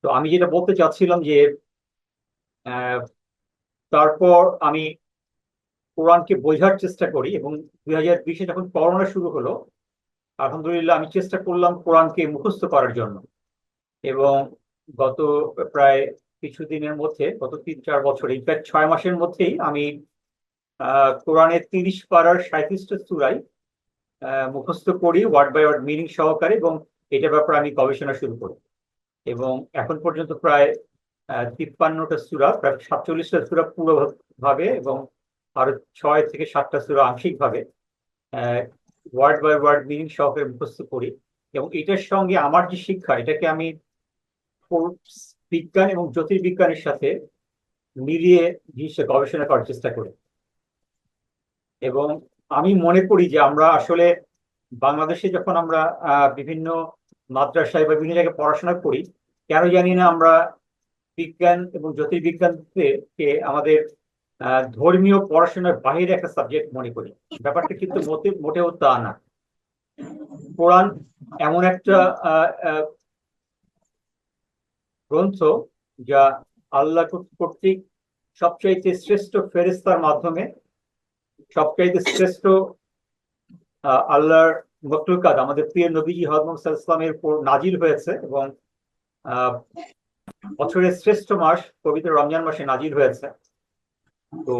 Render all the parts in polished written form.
তো আমি যেটা বলতে চাচ্ছিলাম যে আহ, তারপর আমি কোরআনকে বোঝার চেষ্টা করি, এবং 2020-এ যখন করোনা শুরু হলো, আলহামদুলিল্লাহ আমি চেষ্টা করলাম কোরআনকে মুখস্থ করার জন্য। এবং গত প্রায় কিছুদিনের মধ্যে, গত 3-4 বছর, ইনফ্যাক্ট 6 মাসের মধ্যেই আমি কোরআনের 30 পারার 37টা সূরাই মুখস্থ করি, ওয়ার্ড বাই ওয়ার্ড মিনিং সহকারে, এবং এটার ব্যাপারে আমি গবেষণা শুরু করি। এবং এখন পর্যন্ত প্রায় 53টা সূরা, প্রায় 47টা সূরা পুরো ভাবে, এবং আরো 6 থেকে 7টা সূরা আংশিক ভাবে ওয়ার্ড বাই ওয়ার্ড মিনিং সহকারে মুখস্থ করি। এবং এটার সঙ্গে আমার যে শিক্ষা, এটাকে আমি বিজ্ঞান এবং জ্যোতির্বিজ্ঞানের সাথে মিলিয়ে জিনিসটা গবেষণা করার চেষ্টা করি। এবং আমি মনে করি যে আমরা আসলে বাংলাদেশে যখন আমরা বিভিন্ন মাদ্রাসায় বা বিভিন্ন জায়গায় পড়াশোনা করি, কেন জানি না আমরা বিজ্ঞান এবং জ্যোতির্বিজ্ঞানকে আমাদের ধর্মীয় পড়াশোনার বাইরে একটা সাবজেক্ট মনে করি। ব্যাপারটা কিন্তু মোটেও তা না। কোরআন এমন একটা আহ, আহ, গ্রন্থ যা আল্লাহ কর্তৃক সবচাইতে শ্রেষ্ঠ ফেরেশতার মাধ্যমে সবচাইতে শ্রেষ্ঠ আল্লাহর মখলুকাত আমাদের প্রিয় নবীজি হযরত মুহাম্মদ সাল্লাল্লাহু আলাইহি ওয়াসাল্লামের উপর নাজিল হয়েছে। এবং আহ, বছরের শ্রেষ্ঠ মাস পবিত্র রমজান মাসে নাজিল হয়েছে। তো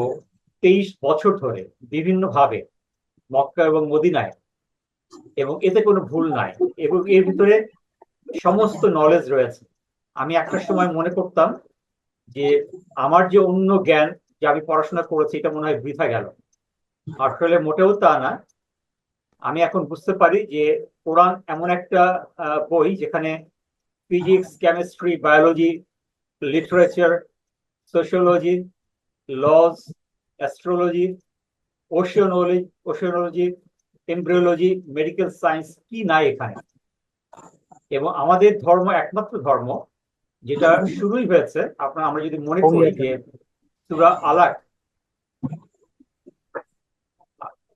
23 বছর ধরে বিভিন্ন ভাবে মক্কা এবং মদিনায়, এবং এতে কোনো ভুল নাই, এবং এর ভিতরে সমস্ত নলেজ রয়েছে। আমি একটা সময় মনে করতাম যে আমার যে অন্য জ্ঞান, যে আমি পড়াশোনা করেছি, এটা মনে হয় বৃথা গেল। আসলে মোটেও তা না। আমি এখন বুঝতে পারি যে কোরআন এমন একটা বই যেখানে physics, chemistry, biology, literature, sociology, laws, astrology, oceanology oceanology embryology, medical science, কি নাই এখানে। এবং আমাদের ধর্ম একমাত্র ধর্ম যেটা শুরুই হয়েছে, আমরা যদি মনে করি যে সূরা আলাক,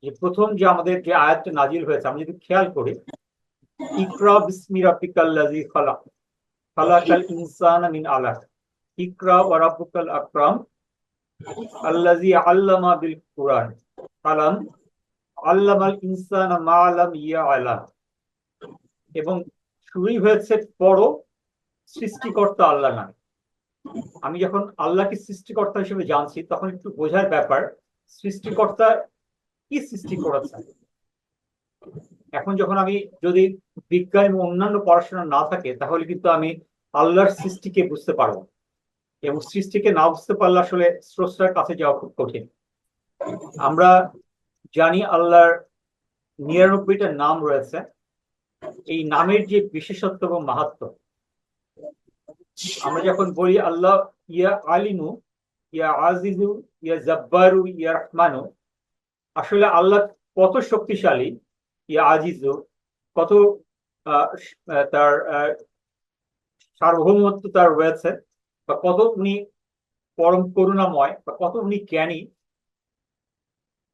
যে প্রথম যে আমাদের যে আয়াতটা নাজিল হয়েছে, আমরা যদি খেয়াল করি, ইকরা বিসমি রাব্বিকাল্লাযী খালাক, খালাকাল ইনসানা মিন আলাক, ইকরা ওয়া রাব্বুকাল আকরাম আল্লাযী আল্লামা বিল কুরআন, কালাম আল্লামাল ইনসানা মা লাম ইয়ালাম। এবং শুরুই হয়েছে পড়ো, সৃষ্টিকর্তা আল্লাহ নামে। আমি যখন আল্লাহকে সৃষ্টিকর্তা হিসেবে জানছি, তখন একটু বোঝার ব্যাপার, সৃষ্টিকর্তা কি সৃষ্টি করেছেন। এখন যখন আমি যদি বিজ্ঞান এবং অন্যান্য পড়াশোনা না থাকে, তাহলে কিন্তু আমি আল্লাহর সৃষ্টিকে বুঝতে পারবো না। এবং সৃষ্টিকে না বুঝতে পারলে আসলে স্রষ্টার কাছে যাওয়া খুব কঠিন। আমরা জানি আল্লাহর 99টা নাম রয়েছে। এই নামের যে বিশেষত্ব এবং মাহাত্ম, আমরা যখন বলি আল্লাহ ইয়া আলিমু, ইয়া আজিজু, ইয়া জব্বারু, ইয়া রহমানু, আসলে আল্লাহ কত শক্তিশালী, ইয়া আজিজু, কত তার সার্বভৌমত্ব তার রয়েছে, বা কত উনি পরম করুণাময়, বা কত উনি জ্ঞানী,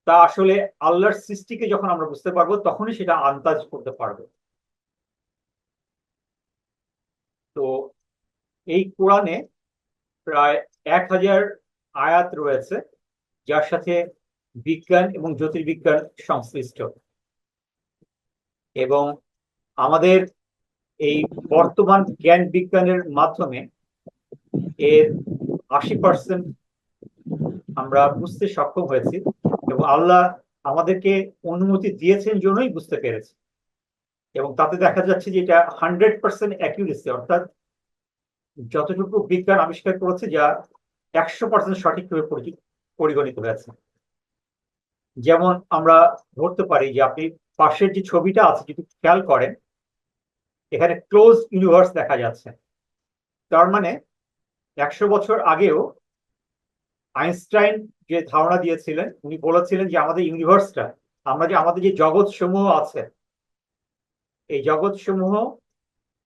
তা আসলে আল্লাহর সৃষ্টিকে যখন আমরা বুঝতে পারবো, তখনই সেটা আন্দাজ করতে পারবো। তো এই কোরআনে প্রায় 1000 আয়াত রয়েছে, যার সাথে বিজ্ঞান এবং জ্যোতির্বিজ্ঞান সংশ্লিষ্ট। এবং আমাদের এই বর্তমান জ্ঞান বিজ্ঞানের মাধ্যমে এর 80% আমরা বুঝতে সক্ষম হয়েছি। এবং আল্লাহ আমাদেরকে অনুমতি দিয়েছেন জন্যই বুঝতে পেরেছি। এবং তাতে দেখা যাচ্ছে যে এটা 100% অ্যাকিউরেসি, অর্থাৎ যতটুকু বিজ্ঞান আবিষ্কার করেছে, যা 100% সঠিকভাবে পরিগণিত হয়েছে। যেমন আমরা ধরতে পারি যে আপনি পাশের যে ছবিটা আছে, যদি খেয়াল করেন, এখানে ক্লোজ ইউনিভার্স দেখা যাচ্ছে। তার মানে 100 বছর আগেও আইনস্টাইন যে ধারণা দিয়েছিলেন, উনি বলেছিলেন যে আমাদের ইউনিভার্সটা, আমাদের যে জগৎ সমূহ আছে, এই জগৎ সমূহ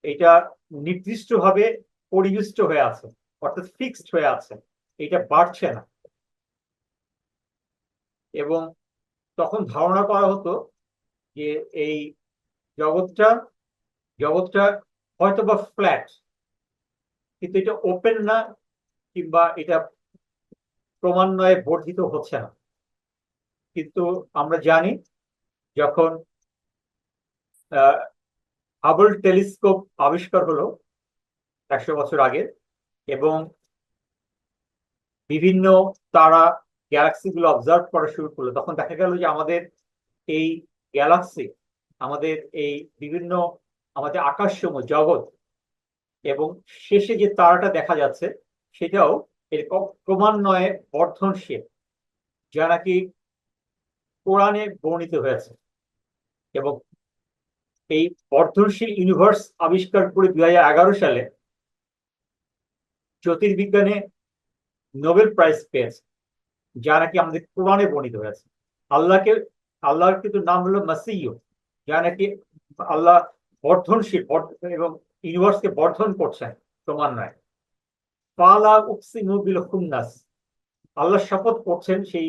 এটা নির্দিষ্টভাবে পরিবেষ্ট হয়ে আছে, অর্থাৎ ফিক্সড হয়ে আছে, এটা বাড়ছে না। এবং তখন ধারণা করা হতো যে এই জগৎটা জগৎটা হয়তো বা ফ্ল্যাট, কিন্তু এটা ওপেন না, কিংবা এটা ক্রমান্বয়ে বর্ধিত হচ্ছে না। কিন্তু আমরা জানি যখন হাবল টেলিস্কোপ আবিষ্কার হলো 100 বছর আগে, এবং বিভিন্ন তারা গ্যালাক্সি গুলো অবজার্ভ করা শুরু করলো, তখন দেখা গেল যে আমাদের এই গ্যালাক্সি, আমাদের এই বিভিন্ন আমাদের আকাশসমূহ জগৎ, এবং শেষে যে তারাটা দেখা যাচ্ছে সেটাও এরকম ক্রমান্বয়ে বর্ধনশীল, যা নাকি কোরআনে বর্ণিত হয়েছে। এবং এই বর্ধনশীল ইউনিভার্স আবিষ্কার করে 2011 সালে জ্যোতির্বিজ্ঞানে নোবেল প্রাইজ পেয়েছে, যা নাকি আমাদের কোরআনে বর্ণিত হয়েছে। আল্লাহর কিন্তু নাম হলো মাসিহ, যা নাকি আল্লাহ বর্ধনশীল এবং ইউনিভার্সকে বর্ধন করছেন ক্রমান্বয়ে। ফালা উকসিমু বিল খুন্নাস, আল্লাহ শপথ করছেন সেই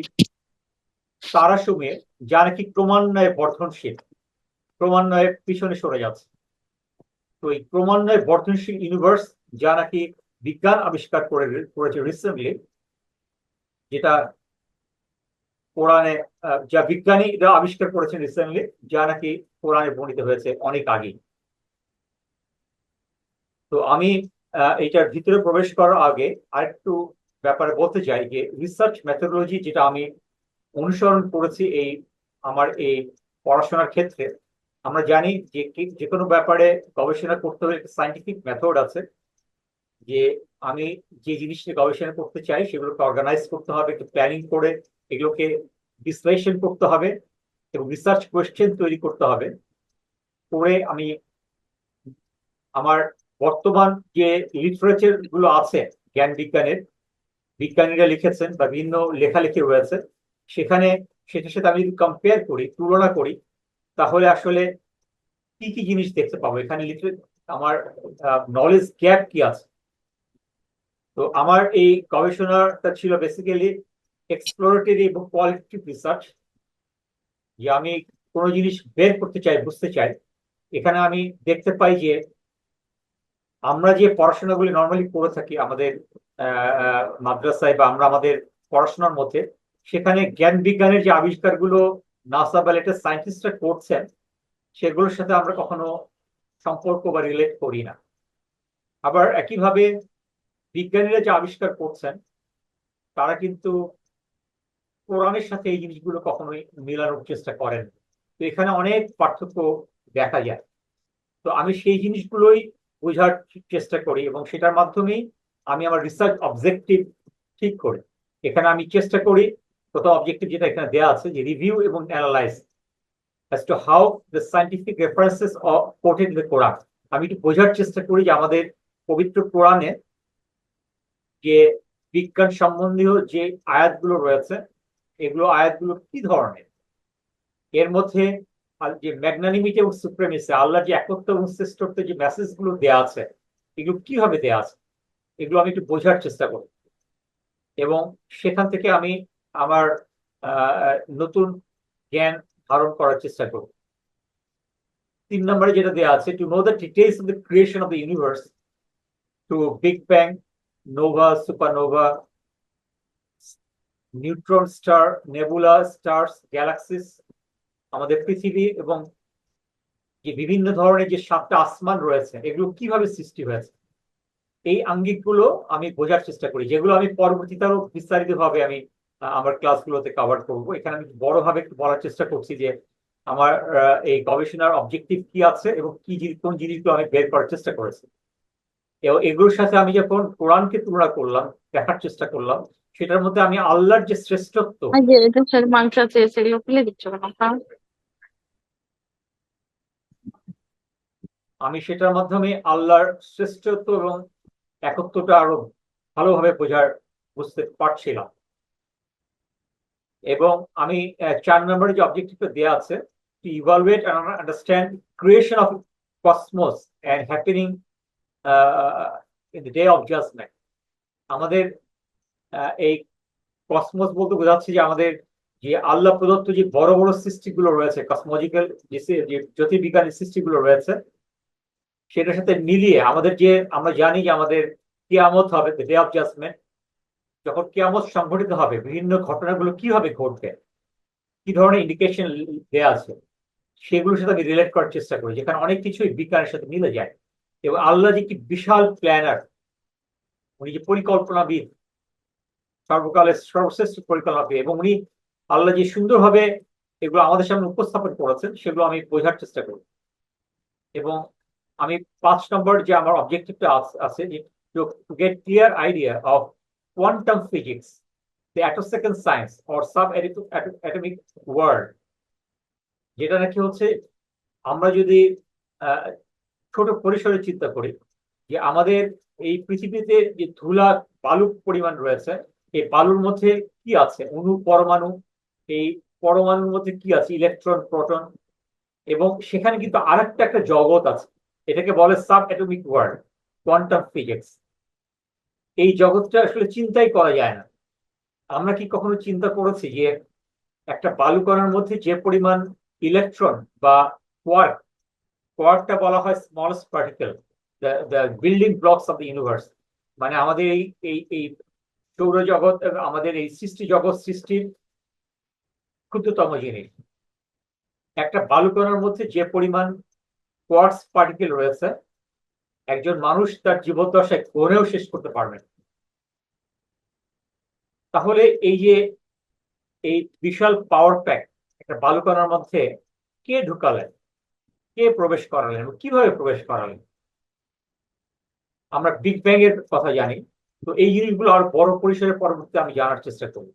তারাসমূহে যা নাকি ক্রমান্বয়ে বর্ধনশীল, ক্রমান্বয়ে পিছনে সরে যাচ্ছে। তো এই ক্রমান্বয়ে বর্ধনশীল ইউনিভার্স যা নাকি বিজ্ঞান আবিষ্কার করেছে রিসেন্টলি, যেটা কোরআনে যা বিজ্ঞানীরা আবিষ্কার করেছেন রিসেন্টলি, যা নাকি কোরআনে বর্ণিত হয়েছে অনেক আগে। তো আমি এইটার ভিতরে প্রবেশ করার আগে আরেকটু ব্যাপারে বলতে চাই যে রিসার্চ মেথোডোলজি যেটা আমি অনুসরণ করেছি আমার এই পড়াশোনার ক্ষেত্রে। আমরা জানি যে কোনো ব্যাপারে গবেষণা করতে হলে একটা সাইন্টিফিক মেথড আছে, যে আমি যে জিনিস নিয়ে গবেষণা করতে চাই সেগুলোকে অর্গানাইজ করতে হবে, একটু প্ল্যানিং করে এগুলোকে বিশ্লেষণ করতে হবে এবং রিসার্চ কোয়েশ্চেন তৈরি করতে হবে। করে আমি আমার বর্তমান যে লিটারেচার গুলো আছে জ্ঞান বিজ্ঞানের, বিজ্ঞানীরা লিখেছেন বা বিভিন্ন লেখালেখি রয়েছে, সেখানে সেটার সাথে আমি যদি কম্পেয়ার করি, তুলনা করি, তাহলে আসলে কি কি জিনিস দেখতে পাবো এখানে, আমার নলেজ গ্যাপ কি আছে। তো আমার এই গবেষণাটা ছিল বেসিক্যালি এক্সপ্লোরেটরি এবং কোয়ালিটেটিভ রিসার্চ, যে আমি কোনো জিনিস বের করতে চাই, বুঝতে চাই। এখানে আমি দেখতে পাই যে আমরা যে পড়াশোনাগুলি নর্মালি করে থাকি আমাদের মাদ্রাসায় বা আমরা আমাদের পড়াশোনার মধ্যে, সেখানে জ্ঞান বিজ্ঞানের যে আবিষ্কারগুলো নাসা বা লেটেস্ট সায়েন্টিস্টরা করছেন, সেগুলোর সাথে আমরা কখনো সম্পর্ক বা রিলেট করি না। আবার একইভাবে বিজ্ঞানীরা যে আবিষ্কার করছেন, তারা কিন্তু কোরআনের সাথে এই জিনিসগুলো কখনোই মেলানোর চেষ্টা করেন। তো এখানে অনেক পার্থক্য দেখা যায়। তো আমি সেই জিনিসগুলোই বোঝার চেষ্টা করি, এবং সেটার মাধ্যমেই আমি আমার রিসার্চ অবজেক্টিভ ঠিক করি। এখানে আমি চেষ্টা করি, প্রথম অবজেক্টিভ যেটা এখানে দেওয়া আছে, যে রিভিউ এবং analyse as to how the scientific references are quoted in the Quran. আমি একটু বোঝার চেষ্টা করি যে আমাদের পবিত্র কোরআনে যে বিজ্ঞান সম্বন্ধীয় যে আয়াতগুলো রয়েছে, এগুলো আয়াতগুলো কি ধরনের, এর মধ্যে যে ম্যাগনানিমিটি এবং সুপ্রেমেসি, আল্লাহ যে একত্ব এবং শ্রেষ্ঠত্ব যে মেসেজ গুলো দেওয়া আছে, এগুলো কিভাবে দেওয়া আছে, এগুলো আমি একটু বোঝার চেষ্টা করি। এবং সেখান থেকে আমি আমার নতুন জ্ঞান ধারণ করার চেষ্টা করি। 3 নম্বরে যেটা দেওয়া আছে, to know the details of the creation of the universe to big bang, nova, supernova, neutron star, nebula, stars, galaxies, আমাদের পৃথিবী, এবং যে বিভিন্ন ধরনের যে 7টা আসমান রয়েছে, এগুলো কিভাবে সৃষ্টি হয়েছে, এই আঙ্গিকগুলো আমি বোঝার চেষ্টা করি, যেগুলো আমি পরবর্তীতে আরো বিস্তারিত ভাবে আমি আমার ক্লাসগুলোতে কভার করবো। এখানে আমি বড়ভাবে একটু বলার চেষ্টা করছি যে আমার এই গবেষণার অবজেক্টিভ কি আছে এবং কোন জিনিসগুলো আমি বের করার চেষ্টা করেছি। এবং এগুলোর সাথে আমি যখন কোরআনকে তুলনা করলাম, দেখার চেষ্টা করলাম, সেটার মধ্যে আমি আল্লাহর যে শ্রেষ্ঠত্ব, যে এটা স্যার মাংস আছে সেগুলো ফেলে দিচ্ছ কেন কারণ আমি সেটার মাধ্যমে আল্লাহর শ্রেষ্ঠত্ব এবং একত্বটা আরো ভালোভাবে বুঝতে পারছিলাম। এবং আমি 4 নম্বরে যে অবজেক্টিভটা দেওয়া আছে, to evaluate and understand creation of cosmos and happening in the day of judgment. আমাদের এই কসমোস বলতে বোঝাচ্ছে যে আমাদের যে আল্লাহ প্রদত্ত যে বড় বড় সৃষ্টিগুলো রয়েছে, কসমোলজিক্যাল যে জ্যোতির্বিজ্ঞানের সৃষ্টিগুলো রয়েছে, সেটার সাথে মিলিয়ে আমাদের যে আমরা জানি যে আমাদের কিয়ামত হবে, দ্য ডে অফ জাজমেন্ট, যখন কিয়ামত সংঘটিত হবে বিভিন্ন ঘটনাগুলো কিভাবে ঘটবে, কি ধরনের ইন্ডিকেশন দেওয়া আছে, সেগুলোর সাথে আমি রিলেট করার চেষ্টা করি, যেখানে অনেক কিছুই বিজ্ঞানের সাথে মিলে যায়। এবং আল্লাহ যে কি বিশাল প্ল্যানার, উনি যে পরিকল্পনাবিদ, সর্বকালের সর্বশ্রেষ্ঠ পরিকল্পনাবিদ, এবং উনি আল্লাহ যে সুন্দরভাবে এগুলো আমাদের সামনে উপস্থাপন করেছেন, সেগুলো আমি বোঝার চেষ্টা করি। এবং আমি 5 নম্বর যে আমার অবজেক্টিভটা আছে যে to get clear idea of quantum physics, the attosecond science or subatomic world, যেটা নাকি হচ্ছে আমরা যদি আহ, ছোট পরিসরে চিন্তা করি যে আমাদের এই পৃথিবীতে যে ধুলা বালুর পরিমাণ রয়েছে, এই বালুর মধ্যে কি আছে, অণু পরমাণু, এই পরমাণুর মধ্যে কি আছে, ইলেকট্রন প্রোটন, এবং সেখানে কিন্তু আরেকটা একটা জগৎ আছে, এটাকে বলে sub atomic world, quantum physics. এই জগৎটা আসলে চিন্তাই করা যায় না। আমরা কি কখনো চিন্তা করেছি যে একটা বালু কণার মধ্যে যে পরিমাণ ইলেকট্রন বা কোয়ার্ক, কোয়ার্কটা বলা হয় smallest particle, the building blocks of the universe, মানে আমাদের এই এই এই সৌরজগৎ, আমাদের এই সৃষ্টি জগৎ সৃষ্টির ক্ষুদ্রতম জিনিস। একটা বালু কণার মধ্যে যে পরিমাণ কোয়ার্কস পার্টিকেল রয়েছে, একজন মানুষ তার জীবদ্দশায় গড়েও শেষ করতে পারবেন। তাহলে এই যে এই বিশাল পাওয়ার প্যাক একটা বালু কণার মধ্যে কে ঢুকালেন, কে প্রবেশ করালেন, কিভাবে প্রবেশ করালেন? আমরা বিগ ব্যাং এর কথা জানি, তো এই জিনিসগুলো আরো বড় পরিসরে পরবর্তীতে আমি জানার চেষ্টা করি।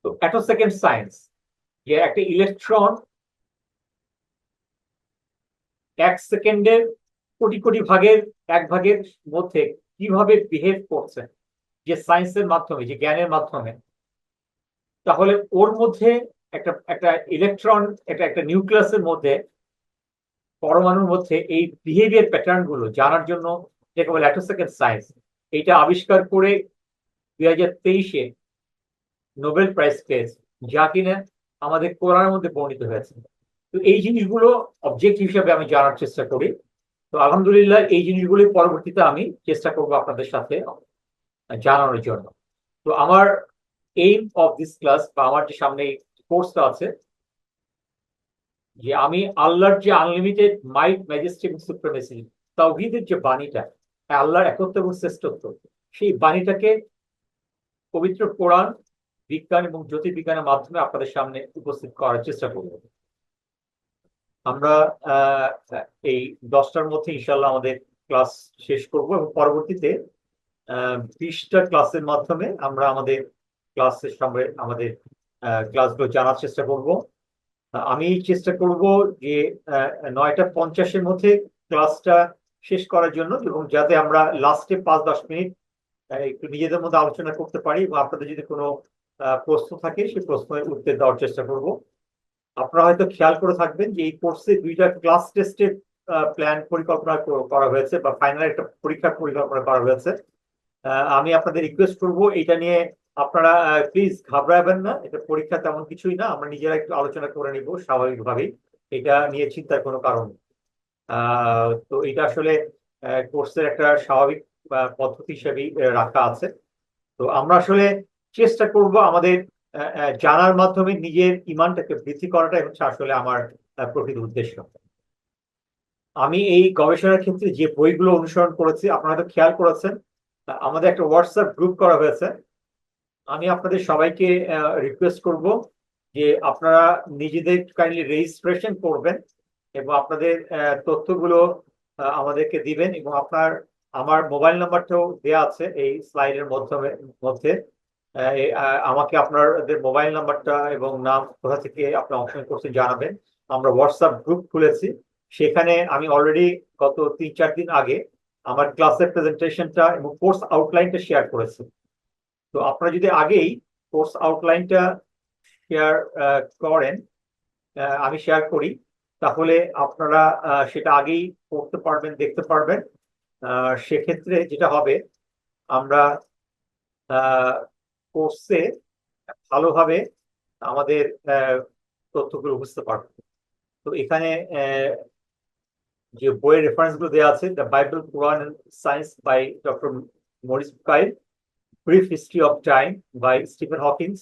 তো অ্যাটোসেকেন্ড সায়েন্স, যে একটা ইলেকট্রন 1 সেকেন্ডের কোটি কোটি ভাগের 1 ভাগের মধ্যে কিভাবে বিহেভ করছে, যে সায়েন্সের মাধ্যমে, যে জ্ঞানের মাধ্যমে, তাহলে ওর মধ্যে একটা একটা ইলেকট্রন, একটা একটা নিউক্লিয়াসের মধ্যে, পরমাণুর মধ্যে এই বিহেভিয়ার প্যাটার্ন গুলো জানার জন্য, যেটা বলে অ্যাটোসেকেন্ড সায়েন্স, এটা আবিষ্কার করে 2023-এ নোবেল প্রাইজ পেয়েছে, যা কিনা আমাদের কোরআনের মধ্যে বর্ণিত হয়েছে। তো এই জিনিসগুলো অবজেক্ট হিসেবে আমি জানার চেষ্টা করি। তো আলহামদুলিল্লাহ এই জিনিসগুলি পরবর্তীতে আমি চেষ্টা করব আপনাদের সাথে জানানোর জন্য। তো আমার এইম অফ দিস ক্লাস, বা আমার যে সামনে কোর্সটা আছে, যে আমি আল্লাহর যে আনলিমিটেড মাইট, ম্যাজেস্টি এবং সুপ্রিমেসি, তাওহীদের যে বাণীটা, আল্লাহর একত্ব এবং শ্রেষ্ঠত্ব, সেই বাণীটাকে পবিত্র কোরআন, বিজ্ঞান এবং জ্যোতির্বিজ্ঞানের মাধ্যমে আপনাদের সামনে উপস্থিত করার চেষ্টা করব। আমরা আহ, এই 10টার মধ্যে ইনশাল্লাহ আমাদের ক্লাস শেষ করব, এবং পরবর্তীতে 20টা ক্লাসের মাধ্যমে আমরা আমাদের ক্লাসের সঙ্গে আমাদের ক্লাসগুলো জানার চেষ্টা করব। আমি চেষ্টা করব যে 9টা 50-এর মধ্যে ক্লাসটা শেষ করার জন্য, এবং যাতে আমরা লাস্টে 5-10 মিনিট একটু নিজেদের মধ্যে আলোচনা করতে পারি, এবং আপনাদের যদি কোনো প্রশ্ন থাকে সেই প্রশ্নের উত্তর দেওয়ার চেষ্টা করব। আপনারা হয়তো খেয়াল করে থাকবেন যে এই কোর্সে 2টা ক্লাস টেস্টের প্ল্যান পরিকল্পনা করা হয়েছে, বা ফাইনাল একটা পরীক্ষার পরিকল্পনা করা হয়েছে। আমি আপনাদের রিকোয়েস্ট করব এটা নিয়ে আপনারা প্লিজ ঘাবড়াবেন না, এটা পরীক্ষা তেমন কিছুই না, আমরা নিজেরা একটু আলোচনা করে নিব স্বাভাবিকভাবেই, এটা নিয়ে চিন্তার কোনো কারণ নেই। তো এটা আসলে কোর্সের একটা স্বাভাবিক পদ্ধতি হিসেবেই রাখা আছে। তো আমরা আসলে চেষ্টা করব আমাদের জানার মাধ্যমে নিজের ইমানটাকে বৃদ্ধি করাটাই হচ্ছে আসলে আমার প্রকৃত উদ্দেশ্য। আমি এই গবেষণার ক্ষেত্রে যে বইগুলো অনুসরণ করেছি, আপনারা তো খেয়াল করেছেন, আমাদের একটা হোয়াটসঅ্যাপ গ্রুপ করা হয়েছে। আমি আপনাদের সবাইকে রিকোয়েস্ট করব যে আপনারা নিজেদের কাইন্ডলি রেজিস্ট্রেশন করবেন, এবং আপনাদের তথ্যগুলো আমাদেরকে দিবেন, এবং আমার মোবাইল নাম্বারটাও দেওয়া আছে এই স্লাইডের মধ্যে। আমাকে আপনাদের মোবাইল নাম্বারটা এবং নাম, কোথা থেকে আপনি অংশগ্রহণ করছেন জানাবেন। আমরা হোয়াটসঅ্যাপ গ্রুপ খুলেছি, সেখানে আমি অলরেডি গত 3-4 দিন আগে আমার ক্লাসের প্রেজেন্টেশনটা এবং কোর্স আউটলাইনটা শেয়ার করেছি। তো আপনারা যদি আগেই কোর্স আউটলাইনটা শেয়ার করেন, আমি শেয়ার করি, তাহলে আপনারা সেটা আগেই পড়তে পারবেন, দেখতে পারবেন। সেক্ষেত্রে যেটা হবে, আমরা কোর্সে ভালোভাবে আমাদের তথ্যগুলো বুঝতে পারবো। তো এখানে যে বইয়ের রেফারেন্স গুলো দেওয়া আছে, the Bible, Quran science by doctor Maurice Bucaille, brief history of time by Stephen Hawkins,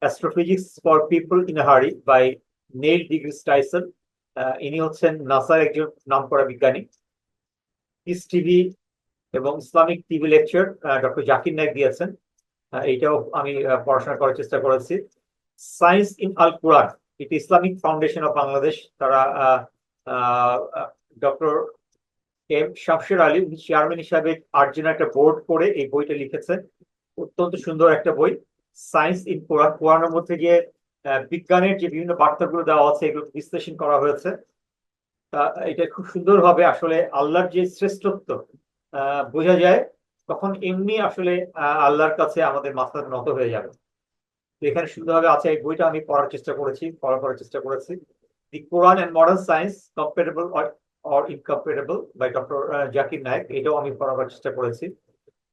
astrophysics for people in a hurry by nail degrees Tyson, ইনি হচ্ছেন নাসার একজন নামকরা বিজ্ঞানী। পিস টিভি এবং Islamic TV lecture doctor Zakir Naik দিয়েছেন, এইটাও আমি পড়াশোনা করার চেষ্টা করেছি। সায়েন্স ইন আল কোরআন, এটি ইসলামিক ফাউন্ডেশন অফ বাংলাদেশ, তারা ডক্টর এম শামশের আলী উনি চেয়ারম্যান হিসাবে 8 জন একটা বোর্ড করে এই বইটা লিখেছেন। অত্যন্ত সুন্দর একটা বই, সায়েন্স ইন কোরআন। কোরআনের মধ্যে যে বিজ্ঞানের যে বিভিন্ন বার্তাগুলো দেওয়া আছে এগুলো বিশ্লেষণ করা হয়েছে। এটা খুব সুন্দরভাবে আসলে আল্লাহর যে শ্রেষ্ঠত্ব বোঝা যায়, তখন এমনি আসলে আল্লাহর কাছে আমাদের মাথা নত হয়ে যাবে। তো এখানে সুন্দরভাবে আছে, এই বইটা আমি পড়ার চেষ্টা করেছি, ফলো করার চেষ্টা করেছি। The Quran and modern science comparable or incomparable by doctor Zakir Naik, এটাও আমি পড়াবার চেষ্টা করেছি।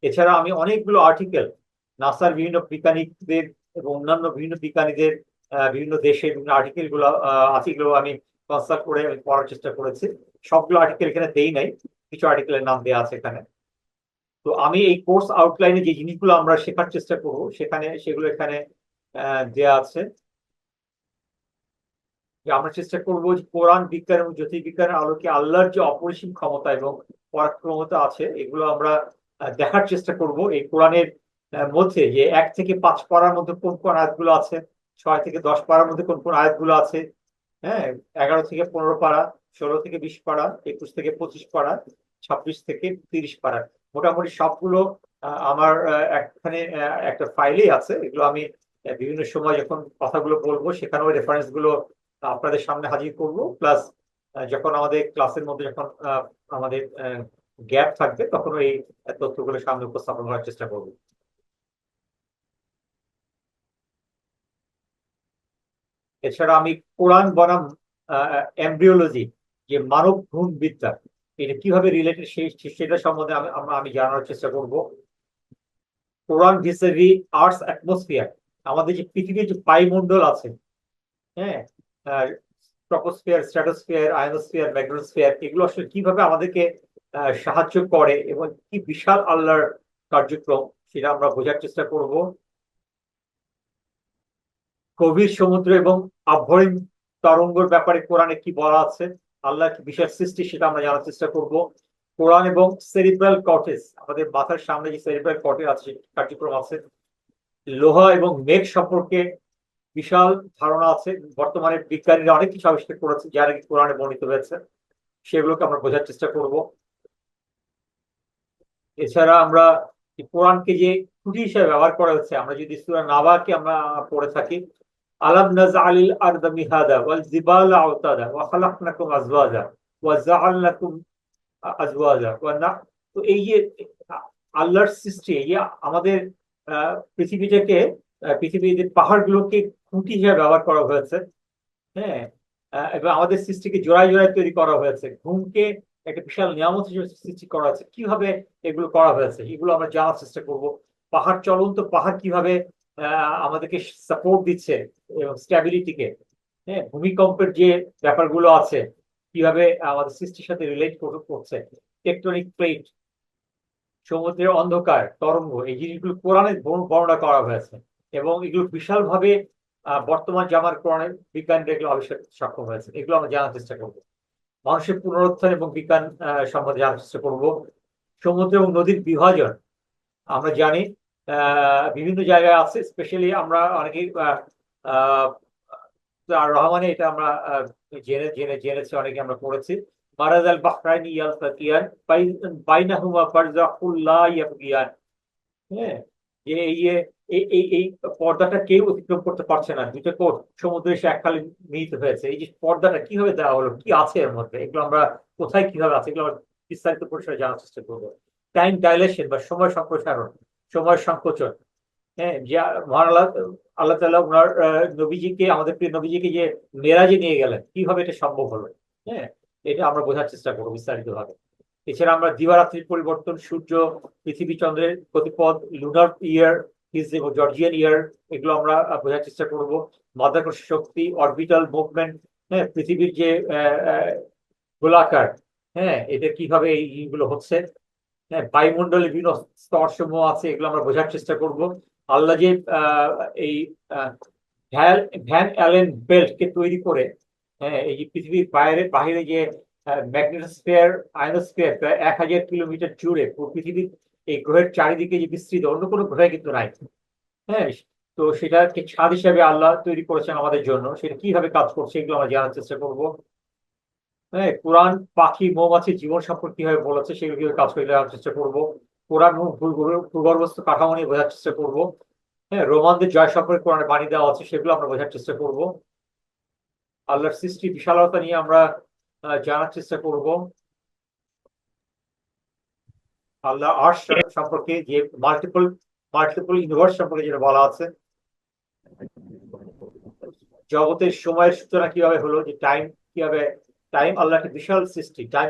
এছাড়া আমি অনেকগুলো আর্টিকেল নাসার বিভিন্ন বিজ্ঞানীদের এবং অন্যান্য বিভিন্ন বিজ্ঞানীদের বিভিন্ন দেশের বিভিন্ন আর্টিকেল গুলো আছে, এগুলো আমি কনসাল্ট করে পড়ার চেষ্টা করেছি। সবগুলো আর্টিকেল এখানে দেই নাই, কিছু আর্টিকেলের নাম দেওয়া আছে এখানে। তো আমি এই কোর্স আউটলাইনে যে জিনিসগুলো আমরা শেখার চেষ্টা করবো সেগুলো এখানে দেওয়া আছে। যে আমরা চেষ্টা করবো যে কোরআন বিজ্ঞান এবং জ্যোতির্বিজ্ঞানের আলোকে আল্লাহর যে অপরিসীম ক্ষমতা এবং পরাক্রমতা আছে এগুলো আমরা দেখার চেষ্টা করব। এই কোরআনের মধ্যে যে 1 থেকে 5 পারার মধ্যে কোন কোন আয়াতগুলো আছে, 6 থেকে 10 পারার মধ্যে কোন কোন আয়াতগুলো আছে, হ্যাঁ, 11 থেকে 15 পারা, 16 থেকে 20 পারা, 21 থেকে 25 পারা, 26 থেকে 30 পারা, মোটামুটি সবগুলো আমার একখানে একটা ফাইলেই আছে। এগুলো আমি বিভিন্ন সময় যখন কথাগুলো বলবো সেখানেও রেফারেন্স গুলো আপনাদের সামনে হাজির করব। প্লাস যখন আমাদের ক্লাসের মধ্যে যখন আমাদের গ্যাপ থাকবে তখন এই তথ্যগুলো সামনে উপস্থাপন করার চেষ্টা করব। এছাড়া আমি কোরআন বনাম এমব্রিওলজি, যে মানব ভ্রূণ বিদ্যা, এটা কিভাবে রিলেটেড সেটা সম্বন্ধে আমি জানার চেষ্টা করব। কোরআন ভিসেভি আর্থ অ্যাটমসফিয়ার, আমাদের যে পৃথিবীর যে বায়ুমণ্ডল আছে, হ্যাঁ, ট্রপোস্ফিয়ার, স্ট্র্যাটোস্ফিয়ার, আয়নোস্ফিয়ার, ম্যাগনেটোস্ফিয়ার, এগুলো আসলে কিভাবে আমাদেরকে সাহায্য করে এবং কি বিশাল আল্লাহর কার্যক্রম সেটা আমরা বোঝার চেষ্টা করব। গভীর সমুদ্র এবং আভ্যন্তরীণ তরঙ্গের ব্যাপারে কোরআনে কি বলা আছে, আল্লাহর কি বিশাল সৃষ্টি সেটা আমরা জানার চেষ্টা করব। কোরআন এবং সেরিব্রাল কর্টেক্স, আমাদের মাথার সামনে যে সেরিব্রাল কর্টেক্স আছে কার্যক্রম আছে। লোহা এবং মেঘ সম্পর্কে বিশাল ধারণা আছে, বর্তমানে বিজ্ঞানীরা অনেক কিছু আবিষ্কার করেছে যারা কোরআনে বর্ণিত হয়েছে, সেগুলোকে আমরা বোঝার চেষ্টা করব। এছাড়া আমরা কোরআনকে যে খুঁটি হিসেবে ব্যবহার করা হচ্ছে, আমরা যদি সূরা নাবাকে আমরা পড়ে থাকি, আলাম নাজআলিল আরদা মিহাদা ওয়াল জিবালা আওতাদা ওয়া খালাকনাকুম আজওয়াজা ওয়া জাআলনাকুম আজওয়াজা ওয়া না, তো এই যে আল্লাহর সৃষ্টি, এই যে আমাদের পৃথিবীটাকে, পৃথিবীর পাহাড়গুলোকে খুঁটি হিসেবে ব্যবহার করা হয়েছে, হ্যাঁ, এবং আমাদের সৃষ্টিকে জোড়ায় জোড়ায় তৈরি করা হয়েছে, ঘুমকে একটা বিশাল নিয়ামত হিসেবে সৃষ্টি করা হয়েছে। কিভাবে এগুলো করা হয়েছে এগুলো আমরা জানার চেষ্টা করব। পাহাড়, চলন্ত পাহাড় কিভাবে আমাদেরকে সাপোর্ট দিচ্ছে এবং স্ট্যাবিলিটিকে, হ্যাঁ, ভূমিকম্পের যে ব্যাপারগুলো আছে কিভাবে আমাদের সৃষ্টির সাথে রিলেট করছে, টেকটনিক প্লেট, সমুদ্রের অন্ধকার, তরঙ্গ, এই জিনিসগুলো কোরআনে বর্ণনা করা হয়েছে এবং এগুলো বিশালভাবে বর্তমান জামার কোরআনের বিজ্ঞানীরা এগুলো আবিষ্কার সক্ষম হয়েছে। এগুলো আমরা জানার চেষ্টা করব। মানুষের পুনরুত্থান এবং বিজ্ঞান সম্বন্ধে জানার চেষ্টা করব। সমুদ্র এবং নদীর বিভাজন আমরা জানি বিভিন্ন জায়গায় আছে, স্পেশালি আমরা অনেকেই রহমানে এটা আমরা জেনেছি, অনেকে আমরা পড়েছি। মারাজ আল বাহরাইন ইয়ালতাকিয়ান বাইনাহুমা বারযাখুল লা ইয়াবগিয়ান, হ্যাঁ, যে এই পর্দাটা কেউ অতিক্রম করতে পারছে না, দুটো কোট সমুদ্রে এসে এককালে মিলিত হয়েছে। এই যে পর্দাটা কিভাবে দেওয়া হলো, কি আছে এর মধ্যে, এগুলো আমরা কোথায় কিভাবে আছে এগুলো আমরা বিস্তারিত পরিসরে জানার চেষ্টা করবো। টাইম ডাইলেশন বা সময় সম্প্রসারণ, সময় সংকোচন, হ্যাঁ, যে মহান আল্লাহ তাআলা ওনার নবীজিকে, আমাদের প্রিয় নবীজিকে যে মেরাজে নিয়ে গেলেন, কিভাবে এটা সম্ভব হলো, হ্যাঁ, এটা আমরা বোঝার চেষ্টা করবো বিস্তারিত ভাবে। এছাড়া আমরা দিবারাত্রির পরিবর্তন, সূর্য, পৃথিবী, চন্দ্রের গতিপথ, লুনার ইয়ার, জর্জিয়ান ইয়ার, এগুলো আমরা বোঝার চেষ্টা করব। মাধ্যাকর্ষণ শক্তি, অরবিটাল মুভমেন্ট, হ্যাঁ, পৃথিবীর যে গোলাকার, হ্যাঁ, এটা কিভাবে এইগুলো হচ্ছে। হ্যাঁ, বায়ুমণ্ডলে বিভিন্ন স্তর সমূহ আছে, এগুলো আমরা বোঝার চেষ্টা করব। আল্লাহ যে এই ভ্যান ভ্যান অ্যালেন বেল্ট কে তৈরি করে, হ্যাঁ, এই যে পৃথিবীর বাইরে বাহিরে যে ম্যাগনেটোস্ফিয়ার আয়নোস্ফিয়ার প্রায় 1000 কিলোমিটার জুড়ে পুরো পৃথিবীর এই গ্রহের চারিদিকে যে বিস্তৃত, অন্য কোনো গ্রহে কিন্তু নাই। হ্যাঁ, তো সেটাকে ছাদ হিসাবে আল্লাহ তৈরি করেছেন আমাদের জন্য, সেটা কিভাবে কাজ করছে এগুলো আমরা জানার চেষ্টা করব। হ্যাঁ, কোরআন পাখি মৌমাছির জীবন সম্পর্কে কিভাবে বলেছে সেগুলো কিভাবে কাজ করে দেওয়ার চেষ্টা করব। কোরআন ভূগর্ভস্থ কাঠামো নিয়ে বোঝার চেষ্টা করব। হ্যাঁ, রোমানদের জয় সম্পর্কে কোরআনে বাণী দেওয়া আছে, সেগুলো আমরা বোঝার চেষ্টা করব। আল্লাহর সৃষ্টি বিশালতা নিয়ে আমরা জানার চেষ্টা করব। আল্লাহ আর্শ সম্পর্কে যে মাল্টিপল মাল্টিপল ইউনিভার্স সম্পর্কে যেটা বলা আছে, জগতের সময়ের সূচনা কিভাবে হলো, যে টাইম কিভাবে, টাইম আল্লাহ একটা বিশাল সৃষ্টি, টাইম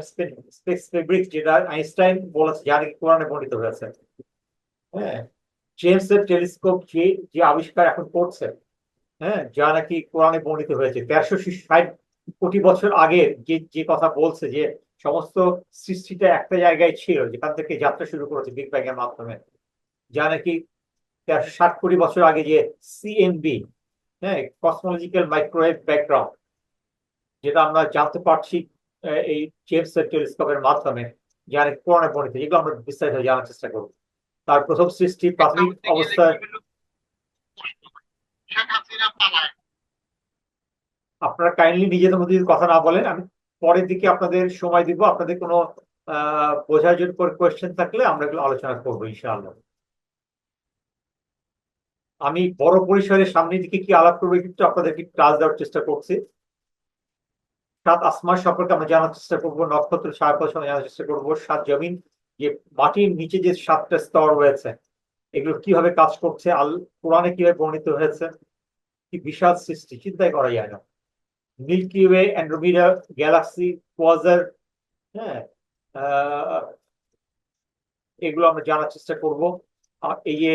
স্পেস ফেব্রিক, যেটা আইনস্টাইন বলেছে, যা নাকি কোরআনে বর্ণিত হয়েছে। হ্যাঁ, জেমস এর টেলিস্কোপ যে যে আবিষ্কার এখন করছে, হ্যাঁ, যা নাকি কোরআনে বর্ণিত হয়েছে 1360 কোটি বছর আগে, যে যে কথা বলছে যে সমস্ত সৃষ্টিটা একটা জায়গায় ছিল, যেখান থেকে যাত্রা শুরু করেছে বিগ ব্যাং এর মাধ্যমে, যা নাকি 1360 কোটি বছর আগে যে সিএমবি, হ্যাঁ, কসমোলজিক্যাল মাইক্রোওয়েভ ব্যাকগ্রাউন্ড, যেটা আমরা জানতে পারছি এই জেমস ওয়েব টেলিস্কোপের মাধ্যমে, যা নাকি কোরআনে বর্ণিত, যেগুলো আমরা বিস্তারিত জানার চেষ্টা করব। তার প্রথম সৃষ্টি প্রাথমিক অবস্থায়। আপনারা কাইন্ডলি নিজেদের মধ্যে যদি কথা না বলেন, আমি পরের দিকে আপনাদের সময় দিব, আপনাদের কোনো বোঝার জন্য কোয়েশ্চেন থাকলে আমরা এগুলো আলোচনা করবো ইনশাআল্লাহ। আমি বড় পরিসরে সামনের দিকে কি আলাপ করবো কিন্তু আপনাদেরকে টাচ দেওয়ার চেষ্টা করছি। সাত আসমান সম্পর্কে আমরা জানার চেষ্টা করবো, নক্ষত্র ছায়াপথ সম্পর্কে জানার চেষ্টা করবো, সাত জমিন, যে মাটির নিচে যে 7টা স্তর রয়েছে, এগুলো কিভাবে কাজ করছে, কোরআনে কিভাবে বর্ণিত হয়েছে। কি বিশাল সৃষ্টি, চিন্তাই করা যায় না। মিল্কি ওয়ে, অ্যান্ড্রোমিডা গ্যালাক্সি, কোয়াজার, হ্যাঁ, এগুলো আমরা জানার চেষ্টা করব। এই যে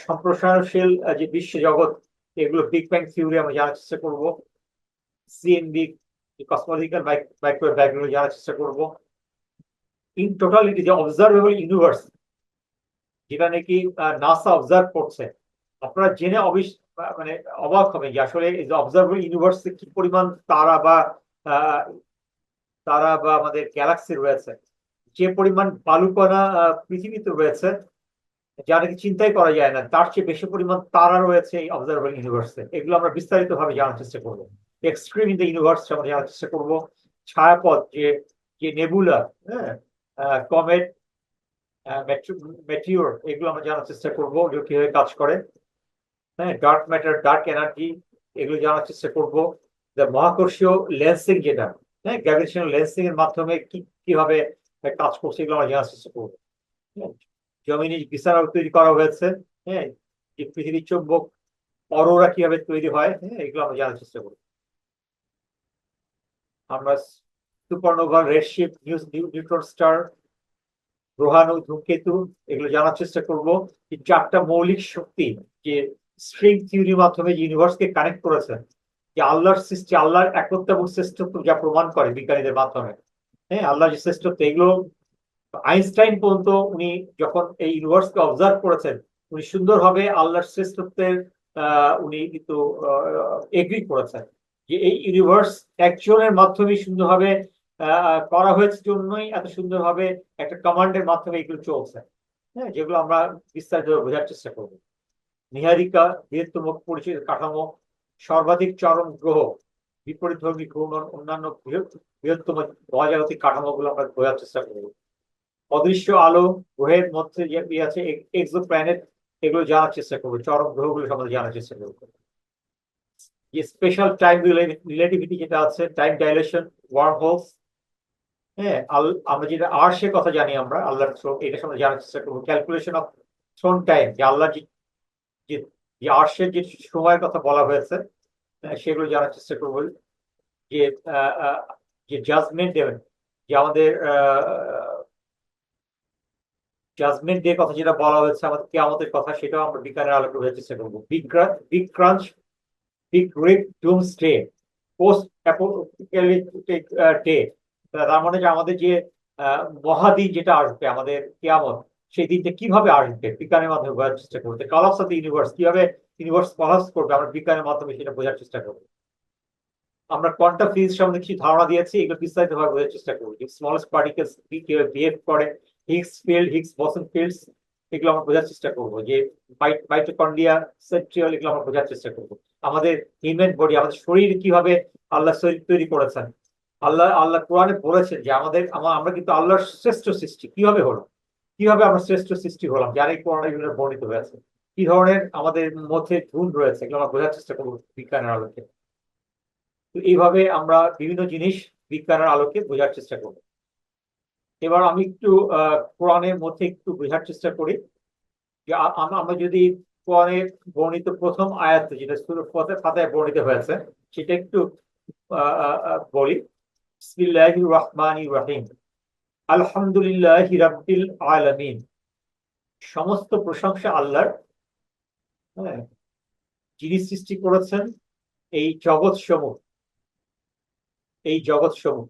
সম্প্রসারণশীল যে বিশ্ব জগৎ, এগুলো বিগ ব্যাং থিওরি আমরা জানার চেষ্টা করব। সিএনবি কসমোলজিক্যাল মাইক্রোওয়েভ ব্যাকগ্রাউন্ড জানার চেষ্টা করব। ইন টোটালিটি যে অবজারভেবল ইউনিভার্স, যেটা নাকি নাসা অবজার্ভ করছে, আপনারা জেনে মানে অবাক হবে যে আসলে এই যে অবজারভেবল ইউনিভার্সে কি পরিমাণ তারা বা আমাদের গ্যালাক্সি রয়েছে, যে পরিমাণ বালুকণা পৃথিবীতে রয়েছে, যা নাকি চিন্তাই করা যায় না, তার চেয়ে বেশি পরিমাণ তারা রয়েছে এই অবজারভেবল ইউনিভার্সে। এগুলো আমরা বিস্তারিত ভাবে জানার চেষ্টা করবো। এক্সট্রিম ইন দ্য ইউনিভার্স আমরা জানার চেষ্টা করবো। ছায়াপথ, যে যে নেবুলা, হ্যাঁ, কমেট, মেটিওর, এগুলো আমরা জানার চেষ্টা করবো, এগুলো কিভাবে কাজ করে। হ্যাঁ, ডার্ক ম্যাটার, ডার্ক এনার্জি, এগুলো জানার চেষ্টা করবো। মহাকর্ষীয় লেন্সিং, যেটা, হ্যাঁ, গ্র্যাভিটেশনাল লেন্সিং এর মাধ্যমে কিভাবে কাজ করছে, এগুলো আমরা জানার চেষ্টা করবো। জমিনে বিছানা তৈরি করা হয়েছে, হ্যাঁ, যে পৃথিবীর চুম্বক অরোরা কিভাবে তৈরি হয়, হ্যাঁ, এগুলো আমরা জানার চেষ্টা করি। আমরা সুপারনোভা, রেডশিফট, নিউট্রন স্টার, গ্রহাণু, ধূমকেতু, এগুলো জানার চেষ্টা করব। যে 4টা মৌলিক শক্তি, যে স্ট্রিং থিওরির মাধ্যমে ইউনিভার্সকে কানেক্ট করেছে, যে আল্লাহর সৃষ্টি, আল্লাহর একত্ব এবং শ্রেষ্ঠত্ব যা প্রমাণ করে বিজ্ঞানীদের মাধ্যমে, হ্যাঁ, আল্লাহর যে শ্রেষ্ঠত্ব, এগুলো আইনস্টাইন পর্যন্ত উনি যখন এই ইউনিভার্সকে অবজার্ভ করেছেন, উনি সুন্দরভাবে আল্লাহর শ্রেষ্ঠত্বের উনি কিন্তু এগ্রি করেছেন, যে এই ইউনিভার্স একজনের মাধ্যমে সুন্দরভাবে করা হয়েছে, জন্যই এত সুন্দরভাবে একটা কমান্ডের মাধ্যমে এগুলো চলছে। হ্যাঁ, যেগুলো আমরা বিস্তারিত বোঝার চেষ্টা করবো। নিহারিকা, বৃহত্তম পরিচিত কাঠামো, সর্বাধিক চরম গ্রহ, বিপরীতধর্মী ঘূর্ণন, অন্যান্য বৃহত্তম মহাজাগতিক কাঠামোগুলো আমরা বোঝার চেষ্টা করবো। অদৃশ্য আলো, গ্রহের মধ্যে যে আছে এক্সো প্ল্যানেট, এগুলো জানার চেষ্টা করবো, চরম গ্রহগুলো সম্বন্ধে জানার চেষ্টা করবো। যে স্পেশাল টাইম রিলেটিভিটি যেটা আছে, টাইম ডাইলেশন, ওয়ার্ম হোলস, হ্যাঁ, আমরা যেটা আর্শের কথা জানি, আমরা আল্লাহর থ্রোন, এটা সম্বন্ধে জানার চেষ্টা করবো। ক্যালকুলেশন অফ থ্রোন টাইম, যে আল্লাহ যে যে আর্শের যে সময়ের কথা বলা হয়েছে, সেগুলো জানার চেষ্টা করবো। যে যে জাজমেন্ট দেবেন, যে আমাদের জাজমেন্ট ডে কথা যেটা বলা হয়েছে, আমাদের কিয়ামতের কথা, সেটাও আমরা বিজ্ঞানের আলোকে বোঝার চেষ্টা করবো। বিগ ক্রাঞ্চ, বিগ রিপ, ডুমসডে, পোস্ট অ্যাপোক্যালিপটিক ডে, তার মানে যে আমাদের যে মহাদিন যেটা আসবে আমাদের কিয়ামত, সেই দিনটা কিভাবে আসবে বিজ্ঞানের মাধ্যমে বোঝার চেষ্টা করবো। কলাপস অফ দ্য ইউনিভার্স, কিভাবে ইউনিভার্স কলাপস করবে আমরা বিজ্ঞানের মাধ্যমে সেটা বোঝার চেষ্টা করবো। আমরা কোয়ান্টাম ফিজিক্স সম্বন্ধে কিছু ধারণা দিয়েছি, এগুলো বিস্তারিত ভাবে বোঝার চেষ্টা করবো যে স্মলেস্ট পার্টিকেলস কিভাবে বিহেভ করে, হিগস ফিল্ড, হিগস বসন ফিল্ডস, এগুলো আমরা বোঝার চেষ্টা করবো। যে মাইটোকন্ড্রিয়া, সেন্ট্রিওল, এগুলো আমরা বোঝার চেষ্টা করবো। আমাদের হিউম্যান বডি, আমাদের শরীর কিভাবে আল্লাহ শরীর তৈরি করেছেন। আল্লাহ কোরআনে বলেছেন যে আমরা কিন্তু আল্লাহর শ্রেষ্ঠ সৃষ্টি। কিভাবে হলো, কিভাবে আমরা শ্রেষ্ঠ সৃষ্টি হলাম, যার এই কোরআনে এগুলো বর্ণিত হয়েছে। কি ধরনের আমাদের মধ্যে গুণ রয়েছে, এগুলো আমরা বোঝার চেষ্টা করবো বিজ্ঞানের আলোকে। তো এইভাবে আমরা বিভিন্ন জিনিস বিজ্ঞানের আলোকে বোঝার চেষ্টা করব। এবার আমি একটু কোরআনের মধ্যে একটু বোঝার চেষ্টা করি যে আমরা যদি কোরআনের বর্ণিত প্রথম আয়াত যেটা সূরা ফাতিহায় বর্ণিত হয়েছে সেটা একটু বলি। বিসমিল্লাহির রহমানির রহিম, আলহামদুলিল্লাহি রাব্বিল আলামিন। সমস্ত প্রশংসা আল্লাহর, হ্যাঁ, যিনি সৃষ্টি করেছেন এই জগৎ সমূহ, এই জগৎ সমূহ।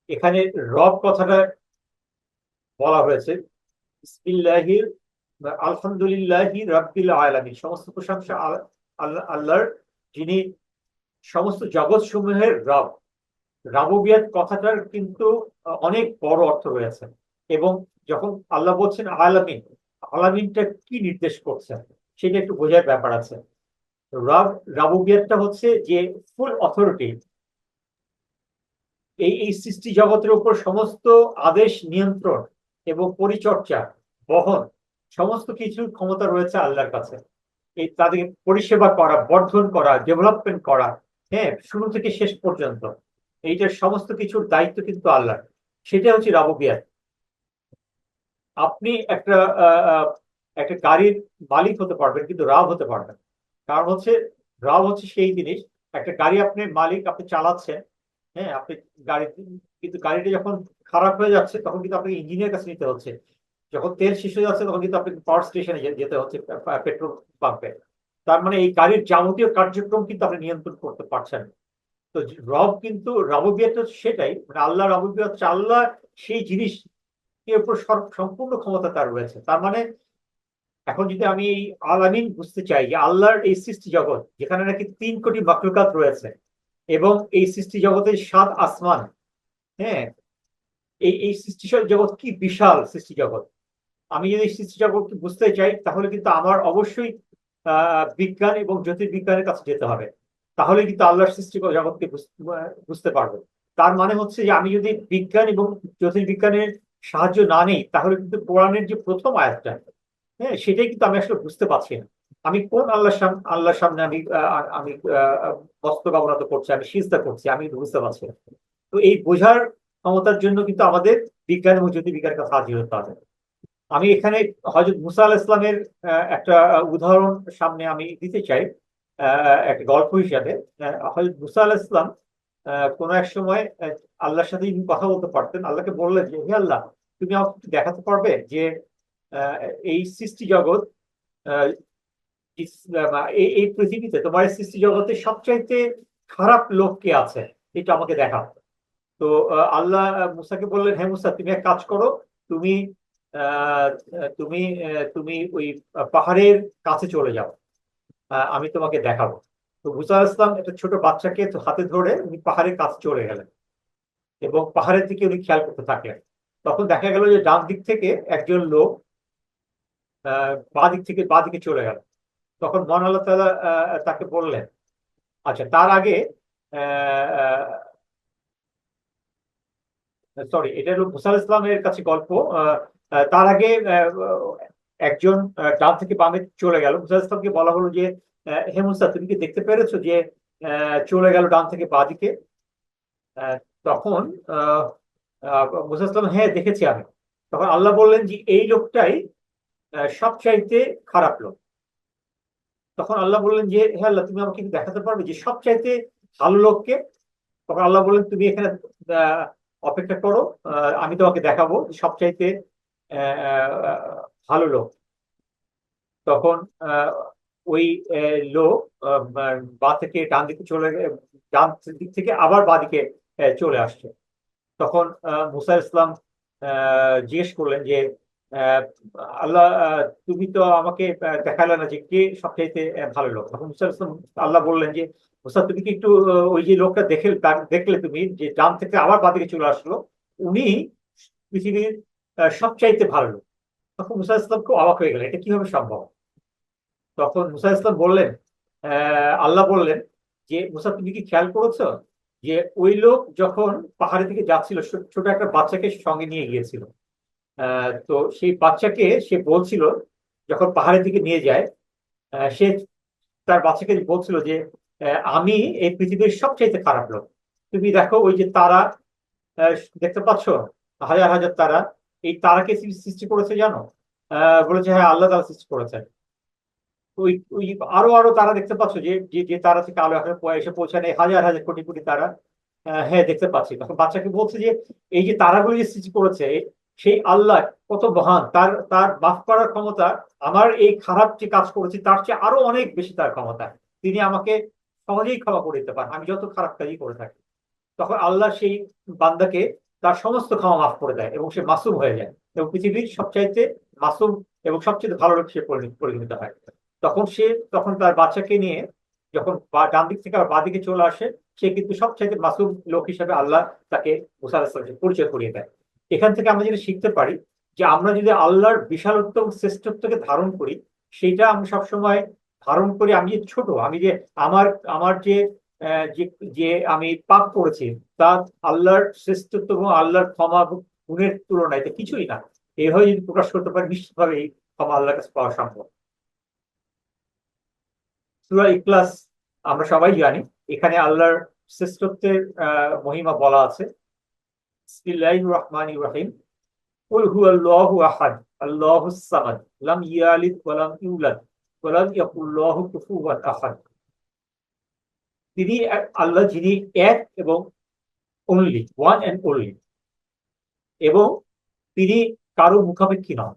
এখানে রব কথাটা বলা হয়েছে। বিসমিল্লাহির, আলহামদুলিল্লাহি রাব্বিল আলামিন, সমস্ত প্রশংসা আল্লাহর, যিনি সমস্ত জগৎ সমূহের রব। রাবুবিয়াত কথাটার কিন্তু অনেক বড় অর্থ রয়েছে। এবং যখন আল্লাহ বলছেন আলামিন, আলামিনটা কি নির্দেশ করছেন সেটা একটু বোঝার ব্যাপার আছে। রাবুবিয়াতটা হচ্ছে যে ফুল অথরিটি, এই সৃষ্টি জগতের উপর সমস্ত আদেশ, নিয়ন্ত্রণ এবং পরিচর্যা, বহন, সমস্ত কিছুর ক্ষমতা রয়েছে আল্লাহর কাছে। এই তাদেরকে পরিষেবা করা, বর্ধন করা, ডেভেলপমেন্ট করা, হ্যাঁ, শুরু থেকে শেষ পর্যন্ত এইটার সমস্ত কিছুর দায়িত্ব কিন্তু আল্লাহর। সেটা হচ্ছে রাবুবিয়াত। আপনি একটা গাড়ির মালিক হতে পারবেন কিন্তু রাব হতে পারবেন। কারণ হচ্ছে রাব হচ্ছে সেই জিনিস, একটা গাড়ি আপনি মালিক, আপনি চালাচ্ছেন, হ্যাঁ, আপনি গাড়ি, কিন্তু গাড়িটা যখন খারাপ হয়ে যাচ্ছে তখন কিন্তু আপনাকে ইঞ্জিনিয়ার কাছে নিতে হচ্ছে। যখন তেল শেষ হয়ে যাচ্ছে তখন কিন্তু আপনাকে পাওয়ার স্টেশনে যেতে হচ্ছে, পেট্রোল পাম্পে। তার মানে এই গাড়ির যাবতীয় কার্যক্রম কিন্তু আপনি নিয়ন্ত্রণ করতে পারছেন। তো রব কিন্তু রববিয়ত সেটাই, মানে আল্লাহ রববিয়ত হচ্ছে আল্লাহ সেই জিনিস এর উপর সম্পূর্ণ ক্ষমতা তার রয়েছে। তার মানে এখন যদি আমি এই আলামিন বুঝতে চাই যে আল্লাহর এই সৃষ্টি জগৎ, যেখানে নাকি 3 কোটি মাখলুকাত রয়েছে এবং এই সৃষ্টি জগতের 7 আসমান, হ্যাঁ, এই সৃষ্টি জগৎ কি বিশাল সৃষ্টি জগৎ। আমি যদি সৃষ্টি জগৎকে বুঝতে চাই তাহলে কিন্তু আমার অবশ্যই বিজ্ঞান এবং জ্যোতির্বিজ্ঞানের কাছে যেতে হবে। তাহলে কিন্তু আল্লাহর সৃষ্টি জগৎকে বুঝতে পারবো। তার মানে হচ্ছে যে আমি যদি বিজ্ঞান এবং জ্যোতির্বিজ্ঞানের সাহায্য না নিই তাহলে কিন্তু কোরআনের যে প্রথম আয়াতটা, হ্যাঁ, সেটাই কিন্তু আমি আসলে বুঝতে পারছি না। আমি কোন আল্লাহর সামনে আমি আমি মস্তক অবনত করছি, আমি সিজদা করছি, আমি বুঝতে পারছি না। তো এই বোঝার ক্ষমতার জন্য কিন্তু আমাদের বিজ্ঞান এবং জ্যোতির্বিজ্ঞানের কাছে হাজির হতে হবে। আমি এখানে হযরত মুসা আলাইহিস সালামের একটা উদাহরণ সামনে আমি দিতে চাই, একটা গল্প হিসাবে। হযরত মুসা আলাইহিস সালাম কোনো এক সময় আল্লাহর সাথে কথা বলতে পারতেন। আল্লাহকে বললেন যে হে আল্লাহ, তুমি আমাকে একটু দেখাতে পারবে যে আহ, এই সৃষ্টি জগৎ, আহ, এই পৃথিবীতে তোমার এই সৃষ্টি জগতে সবচাইতে খারাপ লোক কে আছে, এটা আমাকে দেখাও। তো আল্লাহ মুসাকে বললেন, হে মুসা, তুমি এক কাজ করো, তুমি আহ, তুমি তুমি ওই পাহাড়ের কাছে চলে যাও, আমি তোমাকে দেখাবো। তো মুসা আলাইহিস সালাম একটা ছোট বাচ্চাকে হাতে ধরে উনি পাহাড়ের কাছে চলে গেলেন এবং পাহাড়ের দিকে উনি খেয়াল করতে থাকলেন। তখন দেখা গেল যে ডান দিক থেকে একজন লোক বাঁ দিকে চলে গেল। তখন মহান আল্লাহ তাআলা তাকে বললেন, আচ্ছা, তার আগে সরি, এটা হলো মুসা আলাইহিস সালামের কাছে গল্প। তার আগে একজন ডান থেকে বামে চলে গেল। মুসা আলাইহিস সালামকে বলা হলো যে হে মুসা, তুমি কি দেখতে পেরেছো যে চলে গেল ডান থেকে বাঁ দিকে? আহ, তখন আহ, মুসা আলাইহিস সালাম, হ্যাঁ দেখেছি আমি। তখন আল্লাহ বললেন যে এই লোকটাই সবচাইতে খারাপ লোক। তখন আল্লাহ বললেন যে হে আল্লাহ, তুমি আমাকে একটু দেখাতে পারবে যে সবচাইতে ভালো লোককে? তখন আল্লাহ বললেন, তুমি এখানে আহ, অপেক্ষা করো, আমি তোমাকে দেখাবো যে সবচাইতে ভালো লোক। তখন ওই লোক বাঁ থেকে ডান দিকে চলে ডান দিক থেকে আবার বাঁ দিকে চলে আসছে। তখন মুসা ইসলাম জিজ্ঞেস করলেন যে আহ, আল্লাহ, তুমি তো আমাকে দেখালে না যে কে সবচাইতে ভালো লোক। তখন মুসা ইসলাম, আল্লাহ বললেন যে মুসা, তুমি কি একটু ওই যে লোকটা দেখলে তুমি যে ডান থেকে আবার বাঁ দিকে চলে আসলো, উনি পৃথিবীর সবচাইতে ভালো লোক। তখন মুসা ইসলাম খুব অবাক হয়ে গেলেন, এটা কিভাবে সম্ভব। তখন মুসা ইসলাম বললেন, আল্লাহ বললেন যে মুসা, তুমি কি খেয়াল করেছো যে ওই লোক যখন পাহাড়ের দিকে যাচ্ছিল, ছোট একটা বাচ্চাকে সঙ্গে নিয়ে গিয়েছিল। তো সেই বাচ্চাকে সে বলছিল, যখন পাহাড়ের দিকে নিয়ে যায়, সে তার বাচ্চাকে বলছিল যে আমি এই পৃথিবীর সবচাইতে খারাপ লোক। তুমি দেখো ওই যে তারা, আহ, দেখতে পাচ্ছ, হাজার হাজার তারা, এই তারাকে সৃষ্টি করেছে জানো? বলেছে, হ্যাঁ, আল্লাহ তারা সৃষ্টি করেছেন। ওই ওই আরো আরো তারা দেখতে পাচ্ছ, যে যে যে তারা থেকে আলো এখানে এসে পৌঁছানো, এই হাজার হাজার কোটি কোটি তারা। হ্যাঁ, দেখতে পাচ্ছি। তখন বাচ্চাকে বলছে যে এই যে তারাগুলো যে সৃষ্টি করেছে, সেই আল্লাহ কত মহান, তার তার মাফ করার ক্ষমতা আমার এই খারাপ যে কাজ করেছি তার চেয়ে আরো অনেক বেশি তার ক্ষমতা। তিনি আমাকে সহজেই ক্ষমা করে দিতে পারেন, আমি যত খারাপ কাজই করে থাকি। তখন আল্লাহ সেই বান্দাকে তার সমস্ত ক্ষমা মাফ করে দেয় এবং সে মাসুম হয়ে যায়, এবং পৃথিবীর সবচাইতে মাসুম এবং সবচেয়ে ভালো লোক সে পরিণত হয়। তখন সে, তখন তার বাচ্চাকে নিয়ে যখন ডান দিক থেকে আবার বাঁ দিকে চলে আসে, সে কিন্তু সবচাইতে মাসুম লোক হিসেবে আল্লাহ তাকে মুসা আলাইহিস সালামকে পরিচয় করিয়ে দেয়। এখান থেকে আমরা যেটা শিখতে পারি, যে আমরা যদি আল্লাহর বিশালত্ব এবং শ্রেষ্ঠত্বকে ধারণ করি, সেটা আমরা সবসময় ধারণ করি। আমি যে ছোট, আমি যে আমার আমার যে যে যে আমি পাপ করেছি, তা আল্লাহর শ্রেষ্ঠত্ব এবং আল্লাহর ক্ষমা এবং গুণের তুলনায় এটা কিছুই না। এইভাবে যদি প্রকাশ করতে পারি, নিশ্চিতভাবে এই ক্ষমা আল্লাহর কাছে পাওয়া সম্ভব। সূরা ইখলাস আমরা সবাই জানি, এখানে আল্লাহর শ্রেষ্ঠত্বের মহিমা বলা আছে। বিসমিল্লাহির রহমানির রহিম। কুল হুয়াল্লাহু আহাদ, আল্লাহুস সামাদ, লাম ইয়ালিদ ওয়া লাম ইউলাদ ওয়া লাম ইয়াকুল লাহু কুফুওয়ান আহাদ। তিনি আল্লাহ, যিনি এক এবং অনলি, ওয়ান অ্যান্ড অনলি, এবং তিনি কারো মুখাপেক্ষী নন।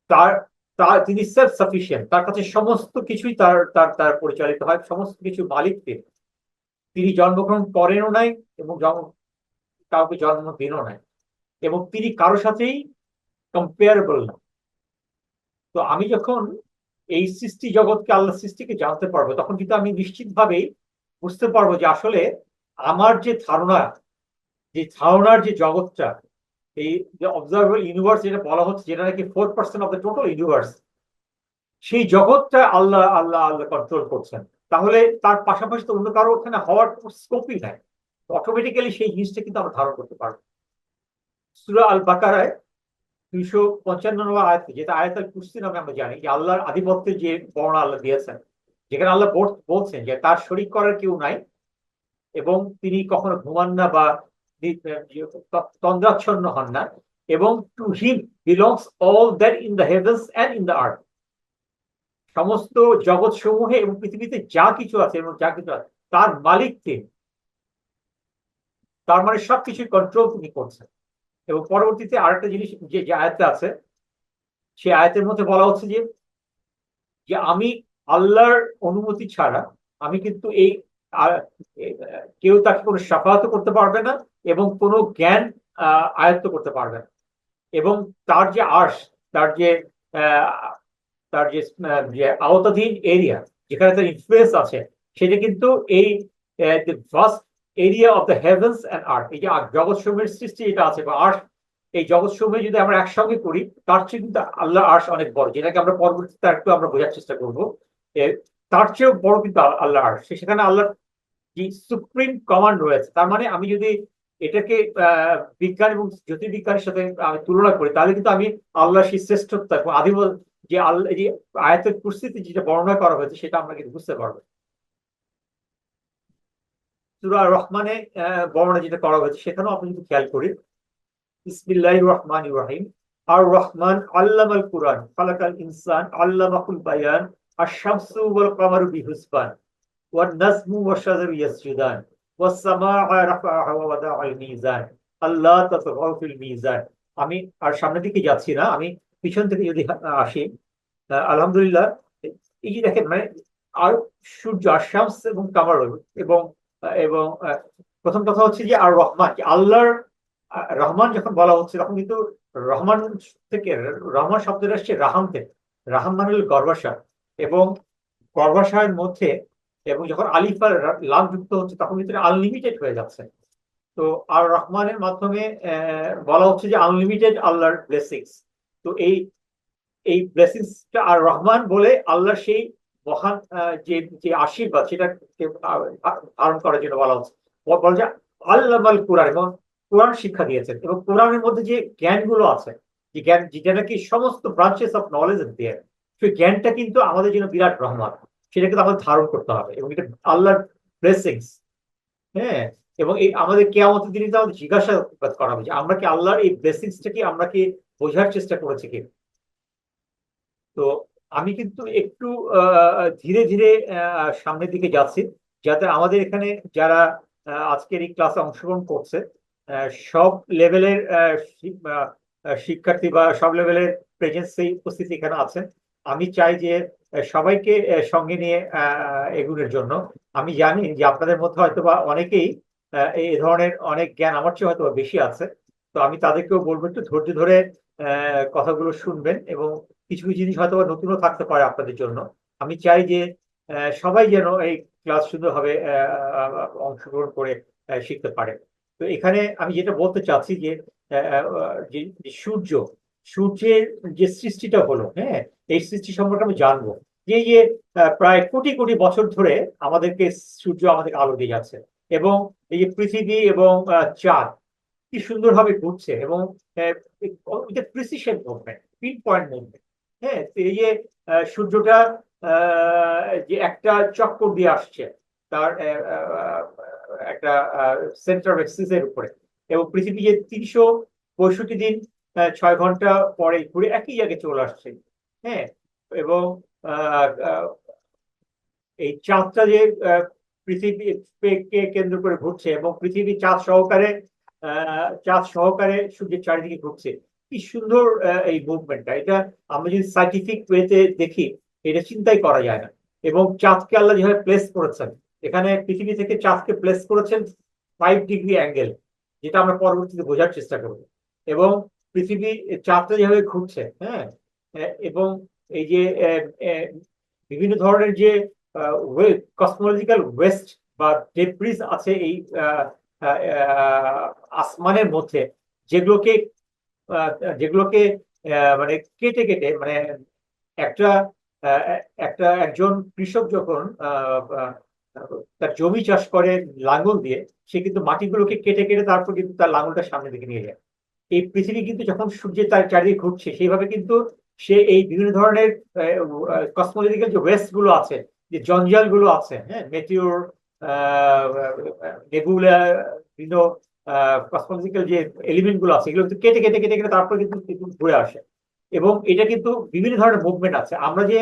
তার তার তিনি সেলফ সাফিসিয়েন্ট, তার কাছে সমস্ত কিছুই তার তার তার পরিচালিত হয়, সমস্ত কিছু মালিক তিনি। তিনি জন্মগ্রহণ করেনও নাই এবং কাউকে জন্ম দেনও নাই, এবং তিনি কারো সাথেই কম্পেয়ারেবল না। তো আমি যখন এই সৃষ্টি জগৎকে, আল্লাহ সৃষ্টিকে জানতে পারবো, তখন কিন্তু আমি নিশ্চিতভাবেই বুঝতে পারবো যে আসলে আমার যে ধারণা, যে ধারণার যে জগৎটা, এই যে অবজারভেবল ইউনিভার্স যেটা বলা হচ্ছে, যেটা নাকি 4% অফ দ্য টোটাল ইউনিভার্স, সেই জগৎটা আল্লাহ আল্লাহ আল্লাহ কন্ট্রোল করছেন। তাহলে তার পাশাপাশি তো অন্য কারো ওখানে হওয়ার কোনো স্কোপই নাই। অটোমেটিক্যালি সেই জিনিসটা কিন্তু আমরা ধারণ করতে পারবো। সূরা আল বাকারায় 255 আয়াত, যেটা আয়াতুল কুরসি নামে আমরা জানি, যে আল্লাহর আধিপত্যের যে বর্ণনা আল্লাহ দিয়েছেন, যেখানে আল্লাহ বলছেন যে তার শরীক করার কেউ নাই, এবং তিনি কখনো ঘুমান না বা তন্দ্রাচ্ছন্ন হন না, এবং to him belongs all that in the heavens and in the earth. সমস্ত জগৎ সমূহে এবং পৃথিবীতে যা কিছু আছে এবং যা কিছু আছে, তার মালিক তিনি। তার মানে সবকিছু কন্ট্রোল তিনি করছেন। এবং পরবর্তীতে আরেকটা জিনিস যে যে আয়াতে আছে, সেই আয়াতের মধ্যে বলা হচ্ছে যে যে আমি আল্লাহর অনুমতি ছাড়া আমি কিন্তু এই কেউ তাকে কোনো সাফাহাত করতে পারবে না, এবং কোনো জ্ঞান আয়ত্ত করতে পারবে না। এবং তার যে আর্শ, তার যে আহ, তার যে যে আওতাধীন এরিয়া, যেখানে তার ইনফ্লুয়েন্স আছে, সেটা কিন্তু এই vast area of the heavens and earth, এই যে জগৎসমূহের সৃষ্টি যেটা আছে বা আর্থ, এই জগৎসমূহে যদি আমরা একসঙ্গে করি, তার চেয়ে কিন্তু আল্লাহ আর্শ অনেক বড়, যেটাকে আমরা পরবর্তীতে একটু আমরা বোঝার চেষ্টা করবো। তার চেয়েও বড় কিন্তু আল্লাহ আর্শ, সেখানে আল্লাহ যে সুপ্রিম কমান্ড রয়েছে। তার মানে আমি যদি এটাকে বিজ্ঞান এবং জ্যোতির্বিজ্ঞানের সাথে আমি তুলনা করি, তাহলে কিন্তু আমি আল্লাহ সেই শ্রেষ্ঠত্ব এবং আধিপত্য, যে আল্লাহ যে আয়াতের পরিস্থিতি যেটা বর্ণনা করা হয়েছে, সেটা আমরা কিন্তু বুঝতে পারবো। সূরা রহমানে বর্ণনা যেটা করা হয়েছে, সেখানেও আপনি যদি খেয়াল করি, বিসমিল্লাহির রহমানির রহিম। আর রহমান আল্লামাল কুরআন, খালাকাল ইনসান আল্লামাহুল বায়ান, আশ-শামসু ওয়াল কামারু বিহুসবান, ওয়ান নাজমু ওয়াশ-শাজারু ইয়াসজুদান, ওয়াস সামাআ রাফাআহা ওয়া ওয়াদাআল মিজান, আল্লাহ তাতগাউ ফিল মিজান। আমি আর সামনের দিকে যাচ্ছি না, আমি পিছন থেকে যদি আসি, আলহামদুলিল্লাহ। এই যে দেখেন, মানে আর সূর্য, আর শামস এবং কামার, এবং এবং প্রথম কথা হচ্ছে যে আর রহমান, আল্লাহর রহমান যখন বলা হচ্ছে তখন কিন্তু রহমান থেকে, রহমান শব্দটা আসছে রাহাম থেকে। রাহাম মানে হল গর্ভাশয়, এবং গর্ভাশয়ের মধ্যে, এবং যখন আলিফ আর লাম যুক্ত হচ্ছে তখন কিন্তু আনলিমিটেড হয়ে যাচ্ছে। তো আর রহমানের মাধ্যমে বলা হচ্ছে যে আনলিমিটেড আল্লাহর ব্লেসিংস। তো এই এই ব্লেসিংসটা আর রহমান বলে আল্লাহর সেই মহান যে যে আশীর্বাদ, সেটা ধারণ করার জন্য বলা হচ্ছে। বলা যায় আল্লাহ আল কোরআন, এবং কোরআন শিক্ষা দিয়েছেন, এবং কোরআনের মধ্যে যে জ্ঞানগুলো আছে, যে জ্ঞান যেটা নাকি সমস্ত ব্রাঞ্চেস অফ নলেজ দিয়ে, সেই জ্ঞানটা কিন্তু আমাদের জন্য বিরাট রহমান। সেটা কিন্তু আমাদের ধারণ করতে হবে, এবং এটা আল্লাহর ব্লেসিংস। হ্যাঁ, এবং এই আমাদের কেয়ামতের দিনে তো আমাদের জিজ্ঞাসাবাদ করা হবে যে আমরা কি আল্লাহর এই ব্লেসিংসটা কি আমরা কি বোঝার চেষ্টা করেছি কি। তো আমি কিন্তু একটু ধীরে ধীরে সামনের দিকে যাচ্ছি, যাতে আমাদের এখানে যারা আজকের এই ক্লাসে অংশগ্রহণ করছে সব লেভেলের শিক্ষার্থী বা সব লেভেলের প্রেজেন্সে উপস্থিতি এখানে আছেন। আমি চাই যে সবাইকে সঙ্গে নিয়ে এগুলোর জন্য। আমি জানি যে আপনাদের মধ্যে হয়তো বা অনেকেই এই ধরনের অনেক জ্ঞান আমার চেয়ে হয়তো বেশি আছে। তো আমি তাদেরকেও বলবো একটু ধৈর্য ধরে কথাগুলো শুনবেন, এবং কিছু কিছু জিনিস হয়তো নতুনও থাকতে পারে আপনাদের জন্য। আমি চাই যে সবাই যেন এই ক্লাস সুন্দরভাবে অংশগ্রহণ করে শিখতে পারে। তো এখানে আমি যেটা বলতে চাচ্ছি যে যে সূর্যের যে সৃষ্টিটা হলো, হ্যাঁ, এই সৃষ্টি সম্পর্কে আমি জানবো। যে যে প্রায় কোটি কোটি বছর ধরে আমাদেরকে সূর্য আমাদেরকে আলো দিয়ে যাচ্ছে, এবং এই যে পৃথিবী এবং চাঁদ কি সুন্দরভাবে ঘুরছে, এবং precision movement, pin point movement. হ্যাঁ, তো এই যে সূর্যটা যে একটা চক্কর দিয়ে আসছে তার একটা সেন্টার অফ এক্সিসের উপরে, এবং পৃথিবী যে 365 দিন 6 ঘন্টা পরে ঘুরে একই জায়গায় চলে আসছে। হ্যাঁ, এবং আহ, আহ, এই চাঁদটা যে পৃথিবীকে কেন্দ্র করে ঘুরছে, এবং পৃথিবী চাঁদ সহকারে সূর্যের চারিদিকে ঘুরছে। কি সুন্দর এই মুভমেন্টটা! এটা আমরা যদি সাইন্টিফিক ওয়েতে দেখি, এটা চিন্তাই করা যায় না। এবং চাঁদকে আল্লাহ যেভাবে প্লেস করেছেন, এখানে পৃথিবী থেকে চাঁদকে প্লেস করেছেন 5 ডিগ্রি অ্যাঙ্গেল, যেটা আমরা পরবর্তীতে বোঝার চেষ্টা করব। এবং পৃথিবী চাঁদটা যেভাবে ঘুরছে, হ্যাঁ, এবং এই যে বিভিন্ন ধরনের যে কসমোলজিক্যাল ওয়েস্ট বা ডেব্রিজ আছে এই আসমানের মধ্যে, যেগুলোকে আহ, যেগুলোকে মানে কেটে কেটে, মানে একটা আহ, একজন কৃষক যখন তার জমি চাষ করে লাঙ্গল দিয়ে, সে কিন্তু মাটিগুলোকে কেটে কেটে তারপর কিন্তু তার লাঙ্গলটা সামনের দিকে নিয়ে যায়। এই পৃথিবী কিন্তু যখন সূর্যের তার চারিদিকে ঘুরছে, সেইভাবে কিন্তু সে এই বিভিন্ন ধরনের কসমোলজিক্যাল যে ওয়েস্ট গুলো আছে, যে জঞ্জাল গুলো আছে, হ্যাঁ, মেটিওর, নেবুলা, বিভিন্ন কসমোলজিক্যাল যে এলিমেন্ট গুলো আছে, এগুলো কিন্তু কেটে কেটে কেটে কেটে তারপর কিন্তু ঘুরে আসে। এবং এটা কিন্তু বিভিন্ন ধরনের মুভমেন্ট আছে। আমরা যে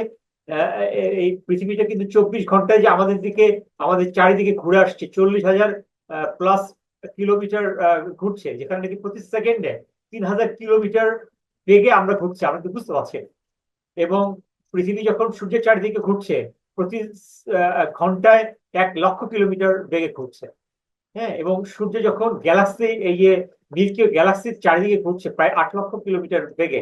এই পৃথিবীটা কিন্তু 24 ঘন্টায় যে আমাদের দিকে, আমাদের চারিদিকে ঘুরে আসছে, 40,000+ কিলোমিটার ঘুরছে, যেখানে নাকি প্রতি সেকেন্ডে 3,000 কিলোমিটার বেগে আমরা ঘুরছি, আমরা তো বুঝতে পারছি। এবং পৃথিবী যখন সূর্যের চারিদিকে ঘুরছে, প্রতি ঘন্টায় 1,00,000 কিলোমিটার বেগে ঘুরছে। হ্যাঁ, এবং সূর্য যখন গ্যালাক্সি, এই যে মিল্কি গ্যালাক্সির চারিদিকে ঘুরছে প্রায় 8,00,000 কিলোমিটার বেগে,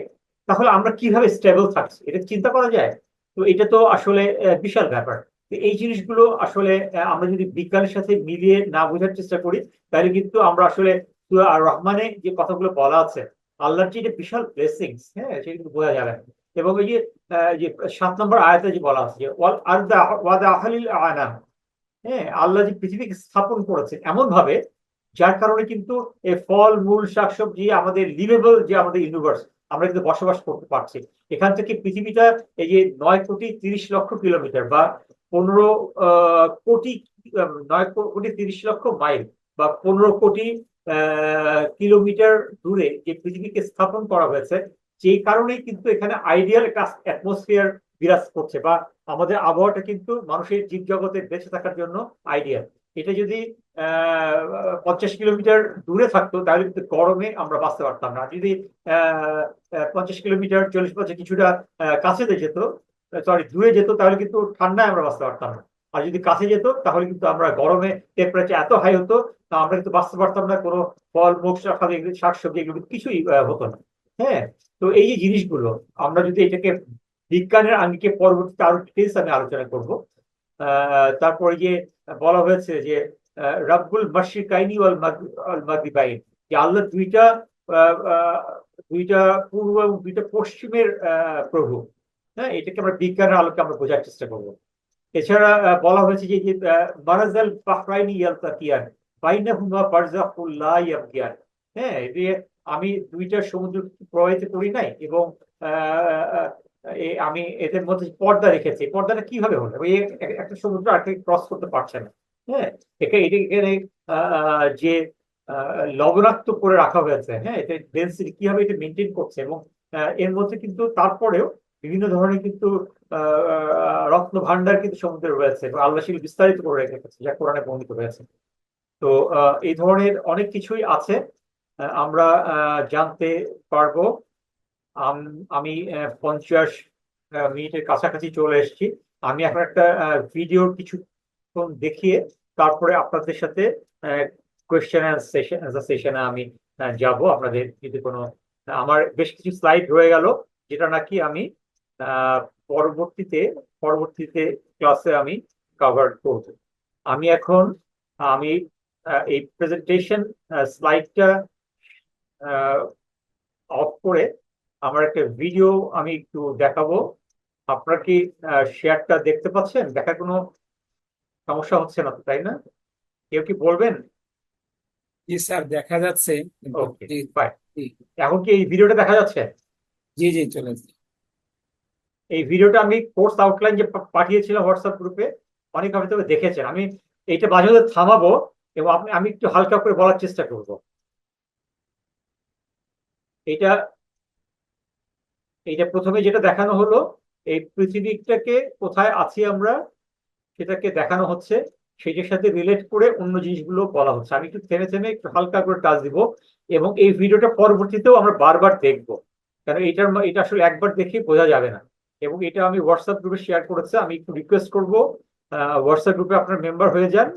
তাহলে আমরা কিভাবে স্টেবল থাকছি, এটা চিন্তা করা যায়? তো এটা তো আসলে বিশাল ব্যাপার। তো এই জিনিসগুলো আসলে আমরা যদি বিজ্ঞানের সাথে মিলিয়ে না বোঝার চেষ্টা করি, তাহলে কিন্তু আমরা আসলে সূরা আর রহমানে যে কথাগুলো বলা আছে, আল্লাহর যে বিশাল ব্লেসিংস, হ্যাঁ, সেটা কিন্তু বোঝা যাবে না। এবং এই যে 7 নম্বর আয়াতে যে বলা আছে যে ওয়াল আরদা ওয়াদা আহলিল আনাম, হ্যাঁ, আল্লাহ যে পৃথিবীকে স্থাপন করেছেন এমন ভাবে, যার কারণে কিন্তু এই ফল মূল শাকসবজি, আমাদের লিভেবল যে আমাদের ইউনিভার্স, আমরা কিন্তু বসবাস করতে পারছি। এখান থেকে পৃথিবীটা এই যে 9,30,00,000 কিলোমিটার বা 15 কোটি, 9,30,00,000 মাইল বা 15 কোটি কিলোমিটার দূরে যে পৃথিবীকে স্থাপন করা হয়েছে, যেই কারণেই কিন্তু এখানে আইডিয়াল একটা অ্যাটমসফিয়ার বিরাজ করছে, বা আমাদের আবহাওয়াটা কিন্তু মানুষের জীবজগতে বেঁচে থাকার জন্য আইডিয়াল। এটা যদি 50 কিলোমিটার দূরে থাকতো, তাহলে কিন্তু গরমে আমরা বাঁচতে পারতাম না। যদি 50 কিলোমিটার, 40 50 কিছুটা কাছে যেত, সরি দূরে যেত, তাহলে কিন্তু ঠান্ডায় আমরা বাঁচতে পারতাম না। আর যদি কাছে যেত তাহলে কিন্তু আমরা গরমে টেম্পারেচার এত হাই হতো, তা আমরা কিন্তু বাঁচতে পারতাম না, কোনো ফল মূল শাকসবজি এগুলো কিন্তু কিছুই হতো না। হ্যাঁ, তো এই যে জিনিসগুলো আমরা যদি এটাকে বিজ্ঞানের আঙ্গিকে পরবর্তীতে আরো ডিটেলস আমি আলোচনা করব। তারপরে যে বলা হয়েছে যে রাব্বুল মাশরিকাইনি ওয়াল মাগরিবাইন, যে আল্লাহ আহ, আহ, দুইটা পূর্ব এবং দুইটা পশ্চিমের প্রভু। হ্যাঁ, এটাকে আমরা বিজ্ঞানের আলোকে আমরা বোঝার চেষ্টা করব। এছাড়া বলা হয়েছে যে মারাজাল বাহরাইনি ইয়ালতাকিয়ান বাইনাহুমা বারযাখুল লা ইয়াবগিয়ান। হ্যাঁ, এই যে আমি দুইটা সমুদ্র প্রবাহিত করি নাই, এবং আমি এদের মধ্যে পর্দা রেখেছি। পর্দাটা কিভাবে হলো? এই একটা সমুদ্র আর ক্রস করতে পারছে না। হ্যাঁ, এখানে যে লবণাক্ত করে রাখা হয়েছে, হ্যাঁ, এটা ডেন্সিটি কিভাবে এটা মেনটেন করছে, এবং এর মধ্যে কিন্তু তারপরেও বিভিন্ন ধরনের কিন্তু রত্ন ভান্ডার কিন্তু সমুদ্রে রয়েছে, এবং আল্লাহ সেগুলো বিস্তারিত করে রেখেছে, যা কোরআনে বর্ণিত হয়েছে। তো এই ধরনের অনেক কিছুই আছে, আমরা জানতে পারবো। আমি 50 মিনিটের কাছাকাছি চলে এসেছি। আমি এখন একটা ভিডিওর কিছুক্ষণ দেখিয়ে তারপরে আপনাদের সাথে কোয়েশ্চেন সেশনে আমি যাব। আপনাদের যদি কোনো, আমার বেশ কিছু স্লাইড রয়ে গেল, যেটা নাকি আমি আহ, পরবর্তীতে পরবর্তীতে ক্লাসে আমি কভার করব। আমি এখন আমি এই প্রেজেন্টেশন স্লাইডটা অফ করে আমার একটা ভিডিও আমি একটু দেখাবো। আপনার কি শেয়ারটা দেখতে পাচ্ছেন? দেখার কোনো সমস্যা হচ্ছে না তো, তাই না? কেউ কি বলবেন? জি স্যার, দেখা যাচ্ছে কিন্তু। ওকে, জি। বাই। জি। এখন কি এই ভিডিওটা দেখা যাচ্ছে? জি জি, চলে আসছে। এই ভিডিওটা আমি কোর্স আউটলাইন যে পাঠিয়েছিলাম হোয়াটসঅ্যাপ গ্রুপে, অনেক হয়তো দেখেছেন। আমি এইটা মাঝে মাঝে থামাবো, এবং আমি একটু হালকা করে বলার চেষ্টা করব। এটা এইটা প্রথমে যেটা দেখানো হলো, এই পৃথিবীটাকে কোথায় আছি আমরা সেটাকে দেখানো হচ্ছে, সেটার সাথে রিলেট করে অন্য জিনিসগুলো বলা হচ্ছে। আমি একটু থেমে থেমে একটু হালকা করে টাচ দিব, এবং এই ভিডিওটা পরবর্তীতেও আমরা বারবার দেখব, কারণ এটা আসলে একবার দেখে বোঝা যাবে না। এবং এটা আমি হোয়াটসঅ্যাপ গ্রুপে শেয়ার করেছি। আমি একটু রিকোয়েস্ট করব হোয়াটসঅ্যাপ গ্রুপে আপনার মেম্বার হয়ে যান,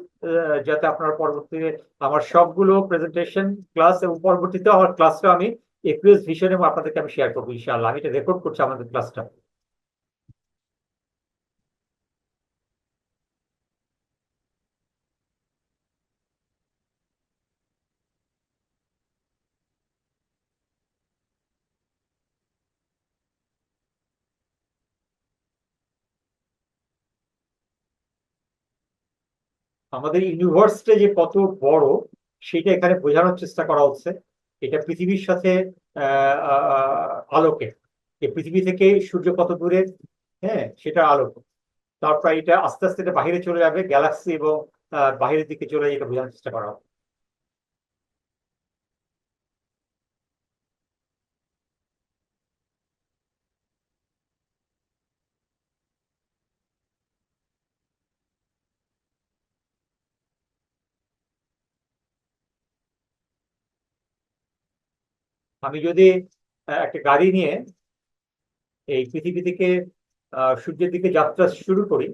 যাতে আপনার পরবর্তীতে আমার সবগুলো প্রেজেন্টেশন ক্লাস এবং পরবর্তীতে আমার ক্লাসটা আমি একুএস ভিশন এবং আপনাদেরকে আমি শেয়ার করবো ইনশাআল্লাহ। আমি এটা রেকর্ড করছি আমাদের ক্লাসটা। আমাদের ইউনিভার্সটা যে কত বড় সেটা এখানে বোঝানোর চেষ্টা করা হচ্ছে। এটা পৃথিবীর সাথে আলোকে, যে পৃথিবী থেকে সূর্য কত দূরে, হ্যাঁ, সেটা আলোক। তারপর এটা আস্তে আস্তে এটা বাহিরে চলে যাবে গ্যালাক্সি, এবং বাহিরের দিকে চলে যেটা বোঝানোর চেষ্টা করা হবে। আমি যদি একটা গাড়ি নিয়ে এই পৃথিবী থেকে সূর্যের দিকে যাত্রা শুরু করি,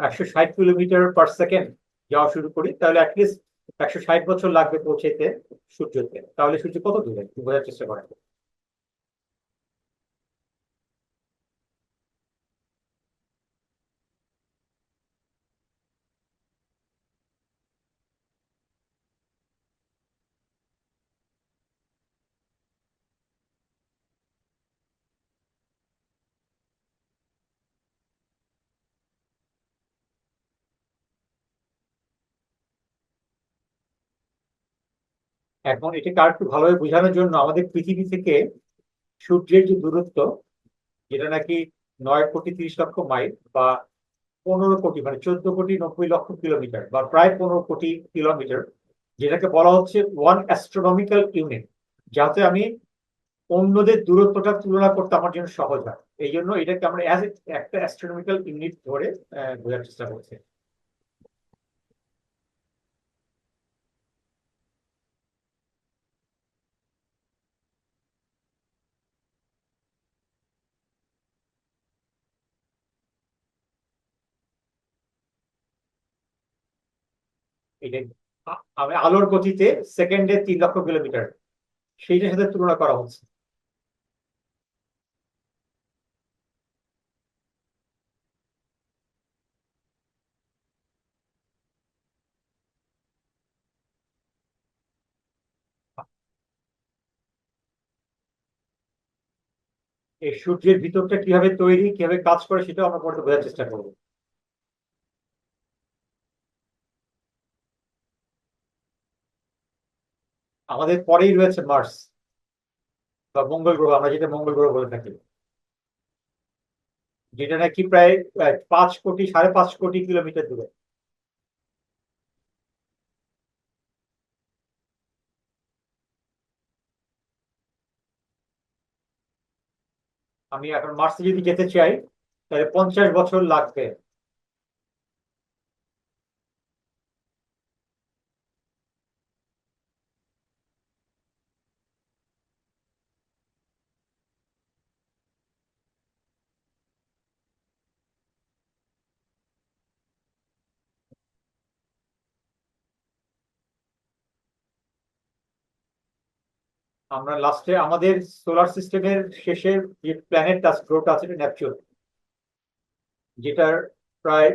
160 কিলোমিটার পার সেকেন্ড যাওয়া শুরু করি, তাহলে অ্যাটলিস্ট 160 বছর লাগবে পৌঁছেতে সূর্যতে। তাহলে সূর্য কত দূরে একটু বোঝার চেষ্টা করেন। এখন এটাকে আর একটু ভালোভাবে বোঝানোর জন্য আমাদের পৃথিবী থেকে সূর্যের যে দূরত্ব, যেটা নাকি 9,30,00,000 মাইল, বা 15 কোটি, মানে 14,90,00,000 কিলোমিটার, বা প্রায় 15 কোটি কিলোমিটার, যেটাকে বলা হচ্ছে 1 অ্যাস্ট্রোনমিক্যাল ইউনিট, যাতে আমি অন্যদের দূরত্বটা তুলনা করতে আমার জন্য সহজ হয়। এই জন্য এটাকে আমরা একটা অ্যাস্ট্রোনমিক্যাল ইউনিট ধরে বোঝার চেষ্টা করছি। এটা আমি আলোর গতিতে সেকেন্ডে 3 লক্ষ কিলোমিটার, সেইটার সাথে তুলনা করা হচ্ছে। এই সূর্যের ভিতরটা কিভাবে তৈরি, কিভাবে কাজ করে, সেটাও আমরা পরে বোঝার চেষ্টা করবো। আমাদের পরেই রয়েছে মার্স বা মঙ্গল গ্রহ, আমরা যেটা মঙ্গল গ্রহ বলে থাকি, যেটা নাকি প্রায় 5 কোটি 5.5 কোটি কিলোমিটার দূরে। আমি এখন মার্সে যদি যেতে চাই তাহলে 50 বছর লাগবে। আমরা লাস্টে আমাদের সোলার সিস্টেমের শেষের যে প্ল্যানেট গ্রহটা আছে এটা নেপচুন, যেটার প্রায়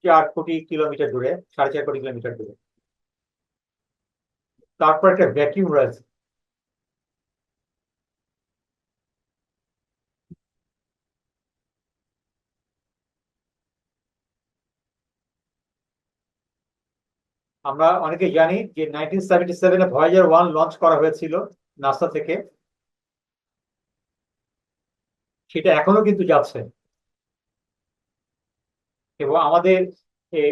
4 কোটি কিলোমিটার দূরে, 4.5 কোটি কিলোমিটার দূরে। তারপর একটা ভ্যাকিউম রয়েছে। আমরা অনেকে জানি যে 1977-এ ভয়েজার 1 লঞ্চ করা হয়েছিল নাসা থেকে, সেটা এখনো কিন্তু যাচ্ছে এবং আমাদের এই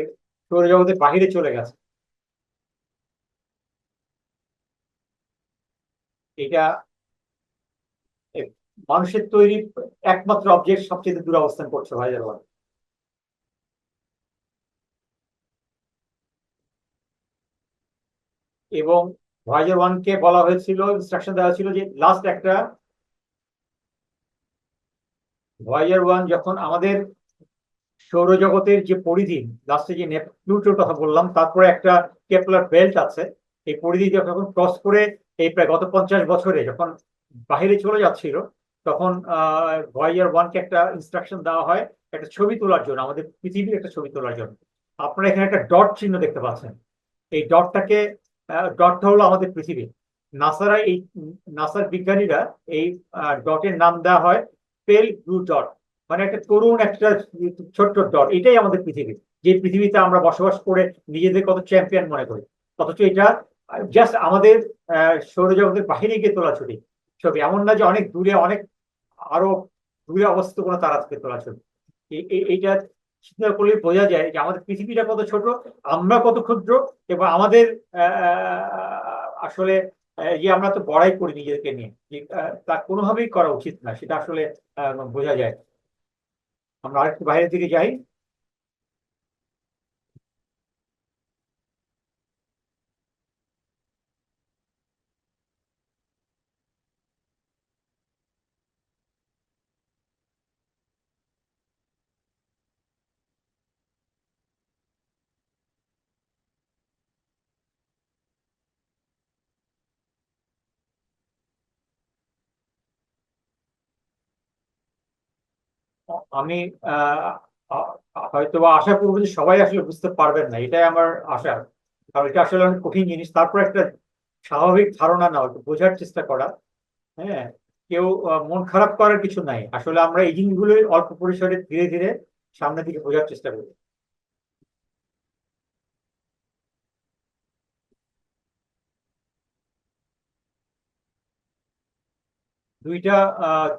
সৌরজগতের বাহিরে চলে গেছে। এটা এ, মানুষের তৈরি একমাত্র অবজেক্ট সবচেয়ে দূরে অবস্থান করছে ভয়েজার 1। এবং ভয়েজার 1 কে বলা হয়েছিল, ইনস্ট্রাকশন দেওয়া ছিল যে লাস্ট একটা, ভয়েজার 1 যখন আমাদের সৌরজগতের যে পরিধি, লাস্টে যে প্লুটোর কথা বললাম, তারপরে একটা কেপলার বেল্ট আছে, এই পরিধি যখন ক্রস করে এই প্রায় গত 50 বছরে যখন বাহিরে চলে যাচ্ছিল, তখন ভয়েজার 1-কে একটা ইনস্ট্রাকশন দেওয়া হয় একটা ছবি তোলার জন্য, আমাদের পৃথিবীর একটা ছবি তোলার জন্য। আপনারা এখানে একটা ডট চিহ্ন দেখতে পাচ্ছেন। এই ডটটা হলো আমাদের পৃথিবী। নাসারা এই নাসার বিজ্ঞানীরা এই ডটের নাম দেওয়া হয় পেল ব্লু ডট, মানে একটা তরুণ একটা ছোট্ট ডট। এটাই আমাদের পৃথিবী, যে পৃথিবীতে আমরা বসবাস করে নিজেদের কত চ্যাম্পিয়ন মনে করি, অথচ এটা জাস্ট আমাদের সৌরজগতের বাহিরে গিয়ে তোলা ছবি। এমন না যে অনেক দূরে, অনেক আরো দূরে অবস্থিত কোনো তারা থেকে তোলা ছবি। এইটা চিন্তা করলে বোঝা যায় যে আমাদের পৃথিবীটা কত ছোট, আমরা কত ক্ষুদ্র, এবং আমাদের আসলে যে আমরা তো বড়াই করি নিজেদেরকে নিয়ে, যে তা কোনোভাবেই করা উচিত না, সেটা আসলে বোঝা যায়। আমরা আরেকটু বাইরের দিকে যাই। আমি আহ, আ- হয়তো বা আশা করবো যে সবাই আসলে বুঝতে পারবেন না, এটাই আমার আশা। কারণ এটা আসলে অনেক কঠিন জিনিস। তারপর একটা স্বাভাবিক ধারণা নাও, একটু বোঝার চেষ্টা করা। হ্যাঁ, কেউ মন খারাপ করার কিছু নাই, আসলে আমরা এই জিনিসগুলো অল্প পরিসরে ধীরে ধীরে সামনের দিকে বোঝার চেষ্টা করি। দুইটা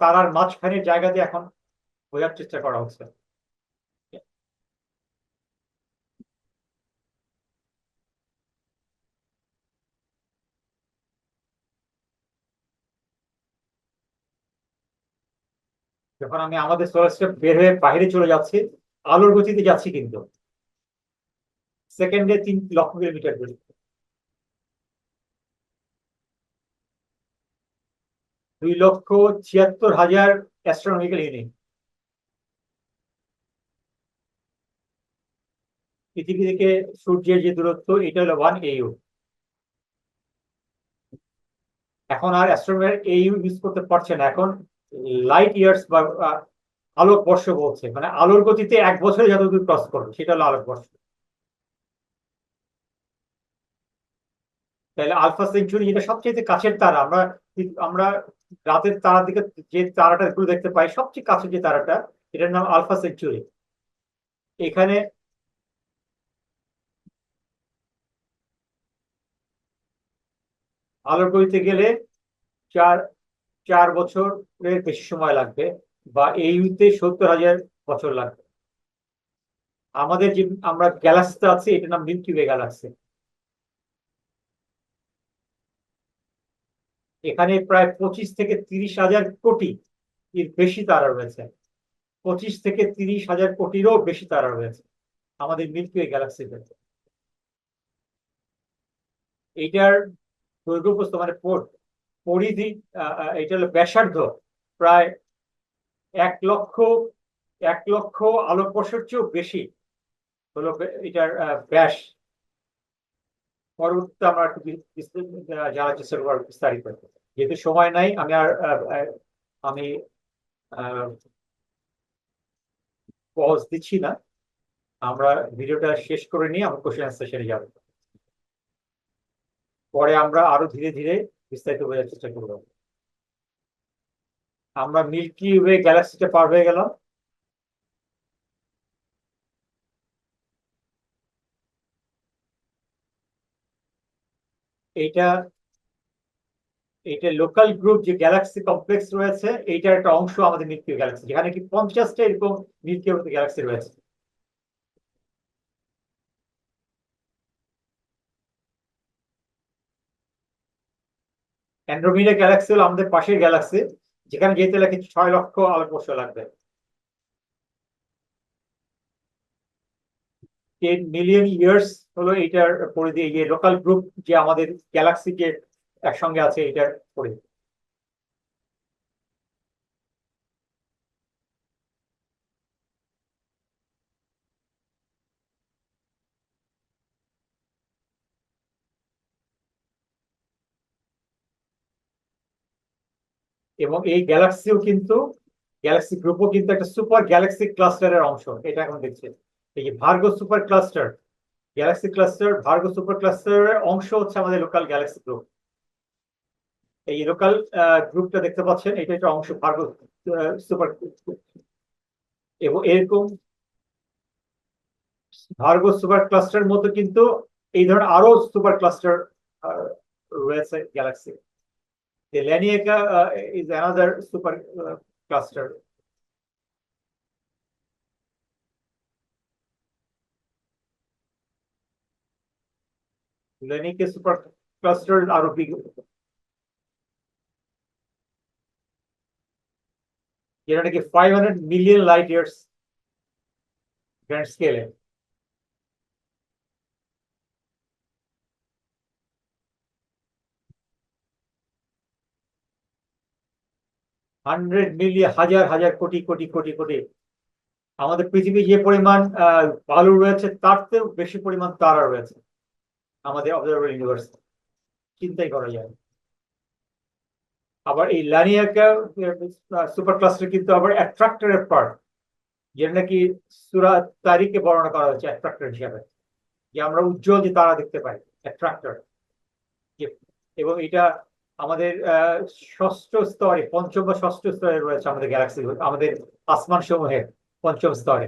তারার মাঝখানের জায়গাতে এখন বোঝার চেষ্টা করা হচ্ছে। যখন আমি আমাদের সোলার সিস্টেম বের হয়ে বাইরে চলে যাচ্ছি, আলোর গতিতে যাচ্ছি কিন্তু সেকেন্ডে 3 লক্ষ কিলোমিটার দূরে। 2,76,000 অ্যাস্ট্রোনমিক্যাল ইউনিট। পৃথিবী থেকে সূর্যের যে দূরত্ব, এটা হলো 1 AU। এখন আর অ্যাস্ট্রোনমার AU ইউজ করতে পারছে না, এখন লাইট ইয়ার্স বা আলোক বর্ষ বলছে, মানে আলোর গতিতে 1 বছরে যতদূর ক্রস করবে সেটা হলো আলোক বর্ষ। তাহলে আলফা সেঞ্চুরি, যেটা সবচেয়ে কাছের তারা, আমরা আমরা রাতের তারার দিকে যে তারাটা একটু দেখতে পাই, সবচেয়ে কাছের যে তারাটা, এটার নাম আলফা সেঞ্চুরি। এখানে আলোর গতিতে গেলে চার 4 বছরের বেশি সময় লাগবে, বা এইতে 70,000 বছর লাগবে। আমাদের যে আমরা গ্যালাক্সিতে আছি, এটার নাম মিল্কি ওয়ে গ্যালাক্সি। এখানে প্রায় 25 থেকে 30 হাজার কোটি এর বেশি তারা রয়েছে। 25 থেকে 30 হাজার কোটিরও বেশি তারা রয়েছে আমাদের মিল্কি ওয়ে গ্যালাক্সিতে। এইটার দৈর্ঘ্য প্রস্থ মানে পরিধি, এটা হলো ব্যাসার্ধ প্রায় 1 লক্ষ 1 লক্ষ আলোকবর্ষের চেয়েও বেশি হলো এটার ব্যাস। পরবর্তীতে আমরা একটু জানার চেষ্টা করবো বিস্তারিত। যেহেতু সময় নাই, আমি পজ দিচ্ছি না, আমরা ভিডিওটা শেষ করে নিয়ে আমরা কোশ্চেন আনসার সেরে যাবো। পরে আমরা আরো ধীরে ধীরে বিস্তারিত বোঝার চেষ্টা করবো। আমরা মিল্কি ওয়ে গ্যালাক্সিটা পার হয়ে গেলাম। এইটা এইটা লোকাল গ্রুপ যে গ্যালাক্সি কমপ্লেক্স রয়েছে, এইটার একটা অংশ আমাদের মিল্কি ওয়ে গ্যালাক্সি, যেখানে কি 50টা এরকম মিল্কি ওয়ে গ্যালাক্সি রয়েছে। অ্যান্ড্রোমিডা গ্যালাক্সি হলো আমাদের পাশের গ্যালাক্সি, যেখানে যেতে লাগে 6 লক্ষ আলোকবর্ষ লাগবে। 10 মিলিয়ন ইয়ার্স হলো এইটার পরিধি, এই লোকাল গ্রুপ যে আমাদের গ্যালাক্সি যে একসঙ্গে আছে এটার পরিধি। এবং এই গ্যালাক্সি গ্রুপও কিন্তু একটা সুপার গ্যালাক্সি ক্লাস্টারের অংশ, এটা এখন দেখছি। এই যে Virgo super cluster, galaxy cluster, Virgo super ক্লাস্টারের অংশ হচ্ছে আমাদের লোকাল গ্যালাক্সি গ্রুপ। এই লোকাল গ্রুপটা দেখতে পাচ্ছেন, এটা একটা অংশ ভার্গো সুপার। এবং এরকম ভার্গো সুপার ক্লাস্টার মধ্যে কিন্তু এই ধরনের আরো সুপার ক্লাস্টার রয়েছে Galaxy. Laniakea is another super cluster. Laniakea super cluster আরো big, যেটা নাকি 500 মিলিয়ন লাইট ইয়ার্স গ্র্যান্ড স্কেলে। হান্ড্রেড মিলিয়ন, হাজার হাজার কোটি কোটি কোটি কোটি। আমাদের পৃথিবী যে পরিমাণ বালু রয়েছে, তার চেয়েও বেশি পরিমাণ তারা রয়েছে আমাদের অবজারভেবল ইউনিভার্স, চিন্তাই করা যায়। আবার এই লানিয়াকা সুপার ক্লাস্টার কিন্তু আবার অ্যাট্রাক্টরের পার্ট, যেটা নাকি সূরা তারিখে বর্ণনা করা হয়েছে অ্যাট্রাক্টর হিসাবে, যে আমরা উজ্জ্বল যে তারা দেখতে পাই, অ্যাট্রাক্টর। এবং এটা আমাদের ষষ্ঠ স্তরে, পঞ্চম বা ষষ্ঠ স্তরে রয়েছে আমাদের গ্যালাক্সি, আমাদের আসমান সমূহের পঞ্চম স্তরে।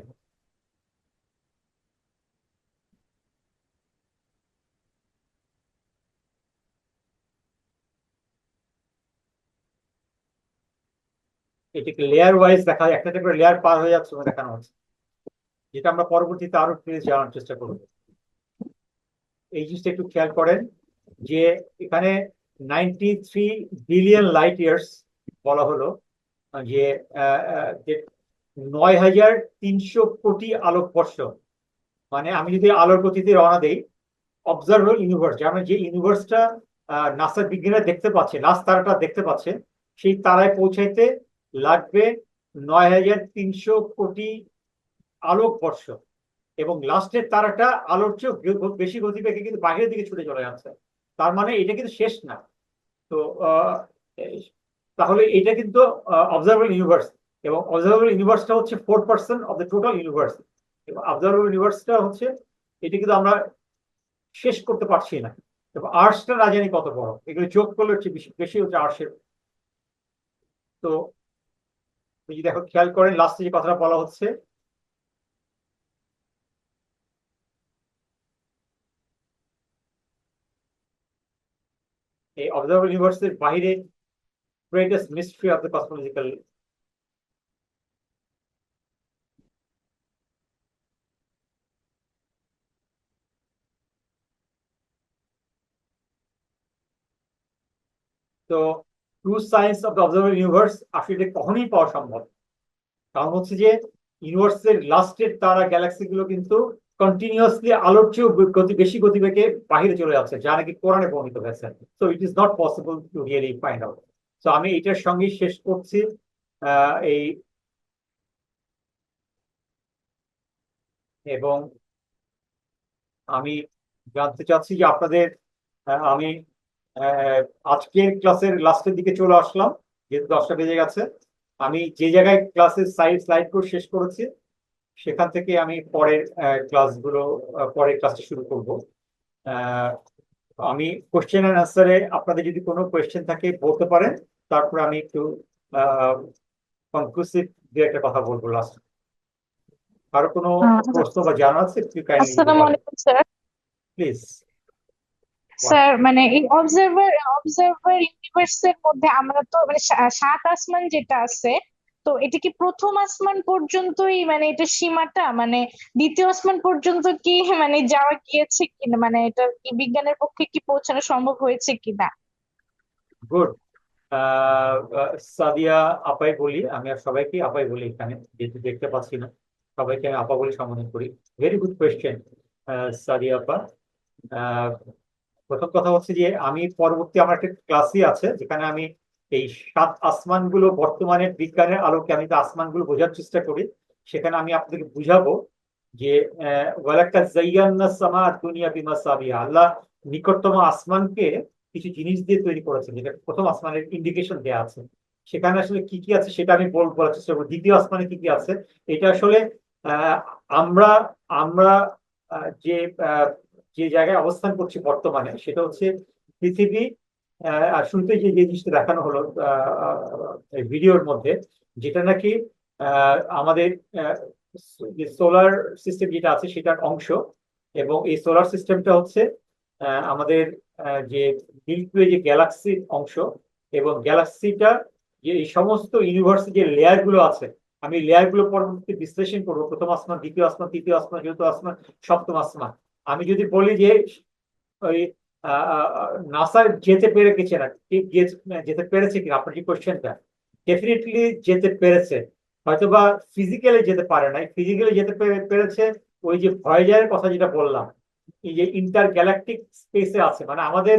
এটাকে লেয়ার ওয়াইজ দেখা, একটা করে লেয়ার পার হয়ে যাচ্ছে দেখানো হচ্ছে, যেটা আমরা পরবর্তীতে আরো প্লিজ জানার চেষ্টা করব। এই জিনিসটা একটু খেয়াল করেন যে এখানে 93 বিলিয়ন লাইট ইয়ার্স বলা হলো, যে 9,300 কোটি আলোকবর্ষ। মানে আমি যদি আলোর গতিতে রওনা দেই, অবজারভেবল ইউনিভার্স, যেমন যে ইউনিভার্সটা নাসার বিজ্ঞানীরা দেখতে পাচ্ছে, লাস্ট তারাটা দেখতে পাচ্ছে, সেই তারায় পৌঁছাইতে লাগবে 9,300 কোটি আলোকবর্ষ। এবং লাস্টের তারাটা আলোর চেয়েও বেশি গতিবেগে কিন্তু বাইরের দিকে ছুটে চলে যাচ্ছে। তার মানে এটা কিন্তু শেষ না। তো তাহলে এটা কিন্তু অবজারভেবল ইউনিভার্স, এবং অবজারভেবল ইউনিভার্সটা হচ্ছে 4% অফ দ্য টোটাল ইউনিভার্স। এবং অবজারভেবল ইউনিভার্সটা হচ্ছে, এটা কিন্তু আমরা শেষ করতে পারছি না। এবং আর্টসটা না জানি কত বড়, এগুলো যোগ করলে হচ্ছে বেশি বেশি হচ্ছে আর্টসের। তো যদি দেখো, খেয়াল করেন লাস্টে যে কথাটা বলা হচ্ছে, এই অবজারভেবল ইউনিভার্সের বাইরে greatest mystery of the cosmological. তো true science of the observable universe আসলে কখনোই পাওয়া সম্ভব। কারণ হচ্ছে যে ইউনিভার্সের লাস্টের তারা গ্যালাক্সি গুলো কিন্তু কন্টিনিউয়াসলি আলোর চেয়েও বেশি গতিবেগে বাহিরে চলে যাচ্ছে, যা নাকি কোরআনে বর্ণিত হয়েছে। So it is not possible to really find out. তো আমি এটার সঙ্গে শেষ করছি এই, এবং আমি জানতে চাচ্ছি যে আপনাদের, আমি আহ, আজকের ক্লাসের লাস্টের দিকে চলে আসলাম, যেহেতু 10টা বেজে গেছে। আমি যে জায়গায় ক্লাসের স্লাইড কোর্স শেষ করেছি, সেখান থেকে আমি পরের ক্লাসগুলো, পরের ক্লাসটা শুরু করব। আহ, আমি কোশ্চেন অ্যান্ড আনসারে আপনাদের যদি কোনো কোয়েশ্চেন থাকে বলতে পারেন, তারপরে আমি একটু কনক্লুসিভ দু একটা কথা বলবো লাস্ট। কারো কোনো প্রশ্ন বা জানা আছে, একটু কাইন্ডলি যদি আসসালামু বলেন আলাইকুম স্যার। প্লিজ। স্যার মানে এই অবজারভার অবজারভার ইউনিভার্সের মধ্যে আমরা তো মানে সাত আসমান যেটা আছে, তো এটা কি প্রথম আসমান পর্যন্তই মানে এটা সীমাটা, মানে দ্বিতীয় আসমান পর্যন্ত কি মানে যাওয়া গিয়েছে কিনা, মানে এটা কি বিজ্ঞানের পক্ষে কি পৌঁছানো সম্ভব হয়েছে কিনা? গুড। সাদিয়া আপাই বলি, আমি আর সবাইকে আপাই বলি এখানে, যেহেতু দেখতে পাচ্ছি না, সবাইকে আমি আপা বলে সম্বোধন করি। ভেরি গুড কোয়েশ্চেন সাদিয়া আপা। আহ, প্রথম কথা হচ্ছে যে আমি পরবর্তী আমার একটা ক্লাসই আছে, যেখানে আমি এই সাত আসমানগুলো বর্তমানের বিজ্ঞানের আলোকে আমি যে আসমানগুলো বোঝার চেষ্টা করি, সেখানে আমি আপনাদেরকে বুঝাবো যে ওয়ালাকাদ যায়্যানা সামা দুনিয়া বিমাসাবিহা, আল্লাহ নিকটতম আসমানকে কিছু জিনিস দিয়ে তৈরি করেছেন, যেটা প্রথম আসমানের ইন্ডিকেশন দেওয়া আছে। সেখানে আসলে কি কি আছে সেটা আমি বলার চেষ্টা করবো। দ্বিতীয় আসমানে কি কি আছে, এটা আসলে আহ, আমরা আমরা যে যে জায়গায় অবস্থান করছি বর্তমানে, সেটা হচ্ছে পৃথিবী। আর শুরুতে যে যে জিনিসটা দেখানো হলো ভিডিওর মধ্যে, যেটা নাকি আমাদের যে সোলার সিস্টেম যেটা আছে সেটার অংশ। এবং এই সোলার সিস্টেমটা হচ্ছে আমাদের যে মিল্কি ওয়ে যে গ্যালাক্সির অংশ। এবং গ্যালাক্সিটা যে এই সমস্ত ইউনিভার্সে যে লেয়ার গুলো আছে, আমি লেয়ার গুলো পরবর্তী বিশ্লেষণ করবো, প্রথম আসমান, দ্বিতীয় আসমান, তৃতীয় আসমান, চতুর্থ আসমান, সপ্তম আসমান। আমি যদি বলি যে ওই নাসা যেতে পেরে গেছে না, যেতে পেরেছে কিনা, আপনার যে কোয়েশ্চেনটা, ডেফিনেটলি যেতে পেরেছে। হয়তোবা ফিজিক্যালি যেতে পারে নাই, ফিজিক্যালি যেতে পেরেছে ওই যে ভয়েজারের কথা যেটা বললাম, এই যে ইন্টার গ্যালাকটিক স্পেসে আছে, মানে আমাদের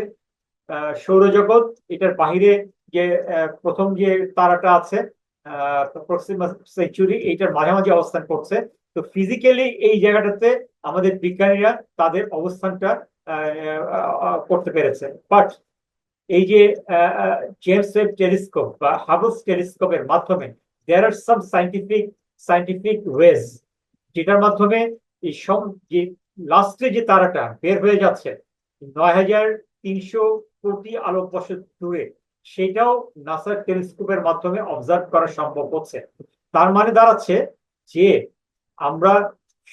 সৌরজগৎ, এটার বাহিরে যে প্রথম যে তারাটা আছে প্রক্সিমা সেঞ্চুরি, এইটার মাঝামাঝি অবস্থান করছে। তো ফিজিক্যালি এই জায়গাটাতে আমাদের বিজ্ঞানীরা তাদের অবস্থানটা করতে পেরেছে। বাট এই যে জেমস ওয়েব টেলিস্কোপ বা হাবলস টেলিস্কোপের মাধ্যমে দেয়ার আর সাম সাইন্টিফিক ওয়েজ, যেটার মাধ্যমে এই সব যে লাস্টে যে তারাটা বের হয়ে যাচ্ছে 9300 কোটি আলোকবর্ষ দূরে, সেটাও নাসার টেলিস্কোপের মাধ্যমে অবজার্ভ করা সম্ভব হচ্ছে। তার মানে দাঁড়াচ্ছে যে আমরা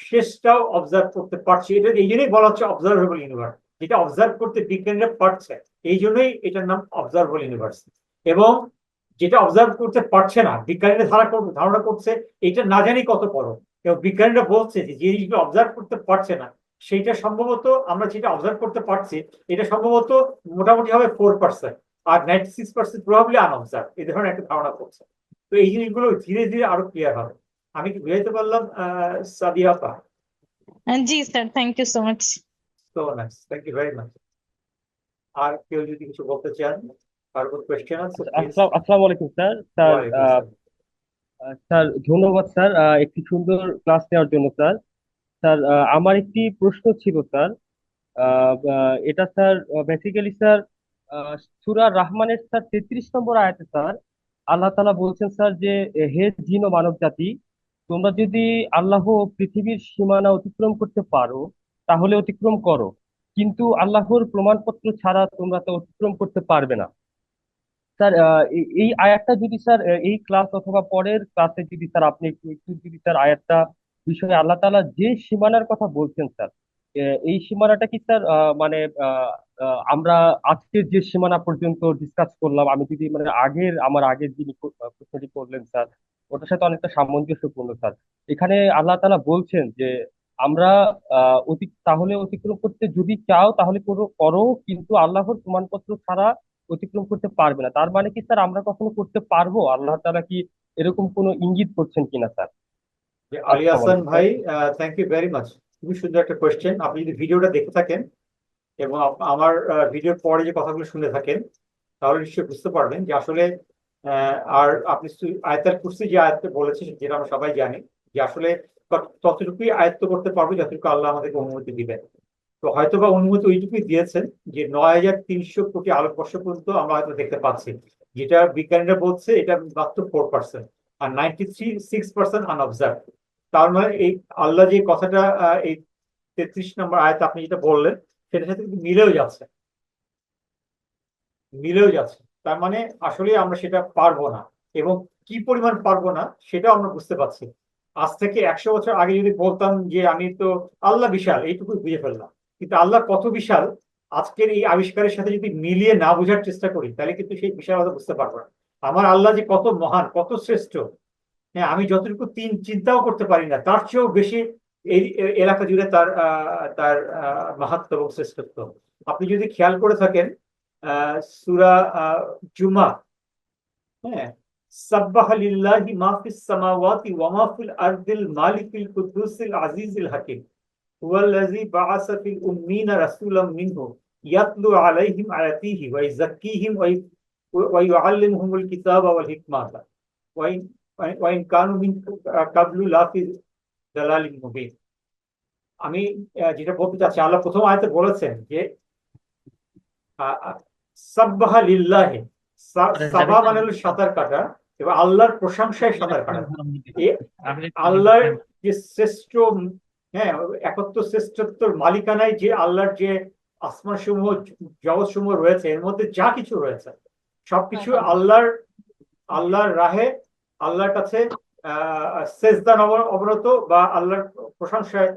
শেষটাও অবজার্ভ করতে পারছি। এটা এই জন্যই বলা হচ্ছে অবজারভেবল ইউনিভার্স, যেটা অবজার্ভ করতে বিজ্ঞানীরা পারছে, এই জন্যই এটার নাম অবজারভেবল ইউনিভার্স। এবং যেটা অবজার্ভ করতে পারছে না, বিজ্ঞানীরা ধারণা করছে এটা না জানি কত বড়। এবং বিজ্ঞানীরা বলছে যে জিনিসগুলো অবজার্ভ করতে পারছে না, সেইটা সম্ভবত, আমরা যেটা অবজার্ভ করতে পারছি এটা সম্ভবত মোটামুটি হবে 4%, আর 96% প্রবাবলি আনঅবজার্ভ, এই ধরনের একটা ধারণা করছে। তো এই জিনিসগুলো ধীরে ধীরে আরো ক্লিয়ার হবে। আমি কি বুঝাইতে পারলাম সাদিয়া আপা? জি sir, thank you so much. So nice, thank you very much. আর কেউ যদি কিছু বলতে চান, কারো কোনো কোয়েশ্চেন আছে, আচ্ছা, প্লিজ। আসসালামু আলাইকুম স্যার। স্যার ওয়ালাইকুম আসসালাম। স্যার ধন্যবাদ স্যার একটি সুন্দর ক্লাস নেওয়ার জন্য স্যার। স্যার আমার একটি প্রশ্ন ছিল স্যার। এটা স্যার বেসিক্যালি স্যার সূরা রহমানের স্যার 33 নম্বর আয়াতে স্যার আল্লাহ তাআলা বলছেন স্যার যে হে জিন ও মানব জাতি, তোমরা যদি আল্লাহ ও পৃথিবীর সীমানা অতিক্রম করতে পারো তাহলে অতিক্রম করো, কিন্তু আল্লাহর প্রমাণপত্র ছাড়া তোমরা তা অতিক্রম করতে পারবে না। স্যার এই আয়াতটা যদি স্যার এই ক্লাস অথবা পরের ক্লাসে যদি স্যার আপনি একটু একটু যদি স্যার আয়াতটা বিষয়ে আল্লাহ তাআলা যে সীমানার কথা বলছেন স্যার, এই সীমানাটা কি স্যার মানে আহ, আমরা আজকের যে সীমানা পর্যন্ত ডিসকাস করলাম, আমি যদি মানে আমার আগের যিনি প্রশ্নটি করলেন স্যার, ওটার সাথে অনেকটা সামঞ্জস্যপূর্ণ স্যার। এখানে আল্লাহ তাআলা বলছেন যে আমরা তাহলে অতিক্রম করতে যদি চাও তাহলে করো করো, কিন্তু আল্লাহর প্রমাণপত্র ছাড়া অতিক্রম করতে পারবে না। তার মানে কি স্যার আমরা কখনো করতে পারবো? আল্লাহ তাআলা কি এরকম কোনো ইঙ্গিত করছেন কিনা স্যার? যে আলী আসসালামু হাসান আলাইকুম স্যার। ভাই, থ্যাংক ইউ ভেরি মাচ। খুবই সুন্দর একটা কোয়েশ্চেন। আপনি যদি ভিডিওটা দেখে থাকেন এবং আমার ভিডিওর পরে যে কথাগুলো শুনে থাকেন, তাহলে নিশ্চয়ই বুঝতে পারবেন যে আসলে আর আপনি আয়াতুল কুরসি যে আয়াতটা বলেছেন, যেটা আমরা সবাই জানি, যে আসলে ততটুকুই আয়ত্ত করতে পারবো যতটুকু আল্লাহ আমাদেরকে অনুমতি দিবেন। তো হয়তো বা অনুমতি ওইটুকুই দিয়েছেন যে 9300 কোটি আলোকবর্ষ পর্যন্ত আমরা হয়তো দেখতে পাচ্ছি, যেটা বিজ্ঞানীরা বলছে এটা মাত্র 4%, আর 96% আনঅবজার্ভ। তার মানে এই আল্লাহ যে কথাটা এই 33 নম্বর আয়াত আপনি যেটা বললেন, সেটার সাথে কিন্তু মিলেও যাচ্ছে। তার মানে আসলে আমরা সেটা পারবো না, এবং কি পরিমাণ পারবো না সেটাও আমরা বুঝতে পারছি। আজ থেকে 100 বছর আগে যদি বলতাম যে আমি তো আল্লাহ বিশাল, এইটুকু বুঝে ফেললাম, কিন্তু আল্লাহ কত বিশাল আজকের এই আবিষ্কারের সাথে যদি মিলিয়ে না বোঝার চেষ্টা করি, তাহলে কিন্তু সেই বিশালতা বুঝতে পারবো না। আমার আল্লাহ যে কত মহান, কত শ্রেষ্ঠ, হ্যাঁ, আমি যতটুকু চিন্তাও করতে পারি না, তার চেয়েও বেশি এই এলাকা জুড়ে তার মাহাত্ম্য এবং শ্রেষ্ঠত্ব। আপনি যদি খেয়াল করে থাকেন সূরা জুমা, হ্যাঁ, সাব্বাহা লিল্লাহি মা ফিস সামাওয়াতি ওয়া মা ফিল আরদিল মালিকিল কুদ্দুসিল আজিজিল হাকিম হুয়াল্লাযী বাআসা ফিল উম্মিনা রাসূলাম মিনহুম ইয়াতলু আলাইহিম আয়াতিহি ওয়া ইউযাক্কিহিম ওয়া ইউআল্লিমুহুমুল কিতাবা ওয়াল হিকমাতা ওয়া ইন কানু মিন ক্বাবলু লাফি দালালিন মুবিন। আমি যেটা বলতে চাচ্ছি, আল্লাহ প্রথম আয়াতে বলেছেন যে সাব্বাহা লিল্লাহি, সাবা মানে হলো সাঁতার কাটা, এবং আল্লাহর প্রশংসায় সাঁতার কাটা। আল্লাহর যে শ্রেষ্ঠ, হ্যাঁ, একত্ব শ্রেষ্ঠত্বর মালিকানায় যে আল্লাহর যে আসমান সমূহ, জগৎ সমূহ রয়েছে, এর মধ্যে যা কিছু রয়েছে সবকিছু আল্লাহর রাহে, আল্লাহর কাছে সেজদান অবনত বা আল্লাহর প্রশংসায়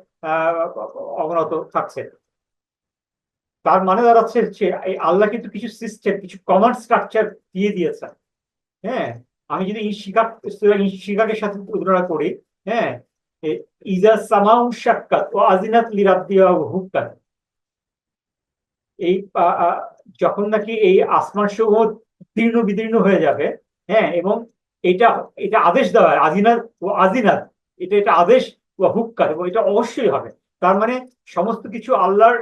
অবনত থাকছে। তার মানে দাঁড়াচ্ছে হচ্ছে এই আল্লাহ কিন্তু কিছু সিস্টেম, কিছু কমান্ড স্ট্রাকচার দিয়ে দিয়েছেন। হ্যাঁ, আমি যদি শিকাকের সাথে তুলনা করি, হ্যাঁ, ইজা সামাউ শাক্কাত ও আজিনাত লিরাব্বিহা হুক্কাত, এই যখন নাকি এই আসমান সমূহ দীর্ণ বিদীর্ণ হয়ে যাবে, হ্যাঁ, এবং এটা এটা আদেশ দেওয়া হয়, আজিনাত, এটা আদেশ ও হুক্কাত, এবং এটা অবশ্যই হবে। তার মানে সমস্ত কিছু আল্লাহর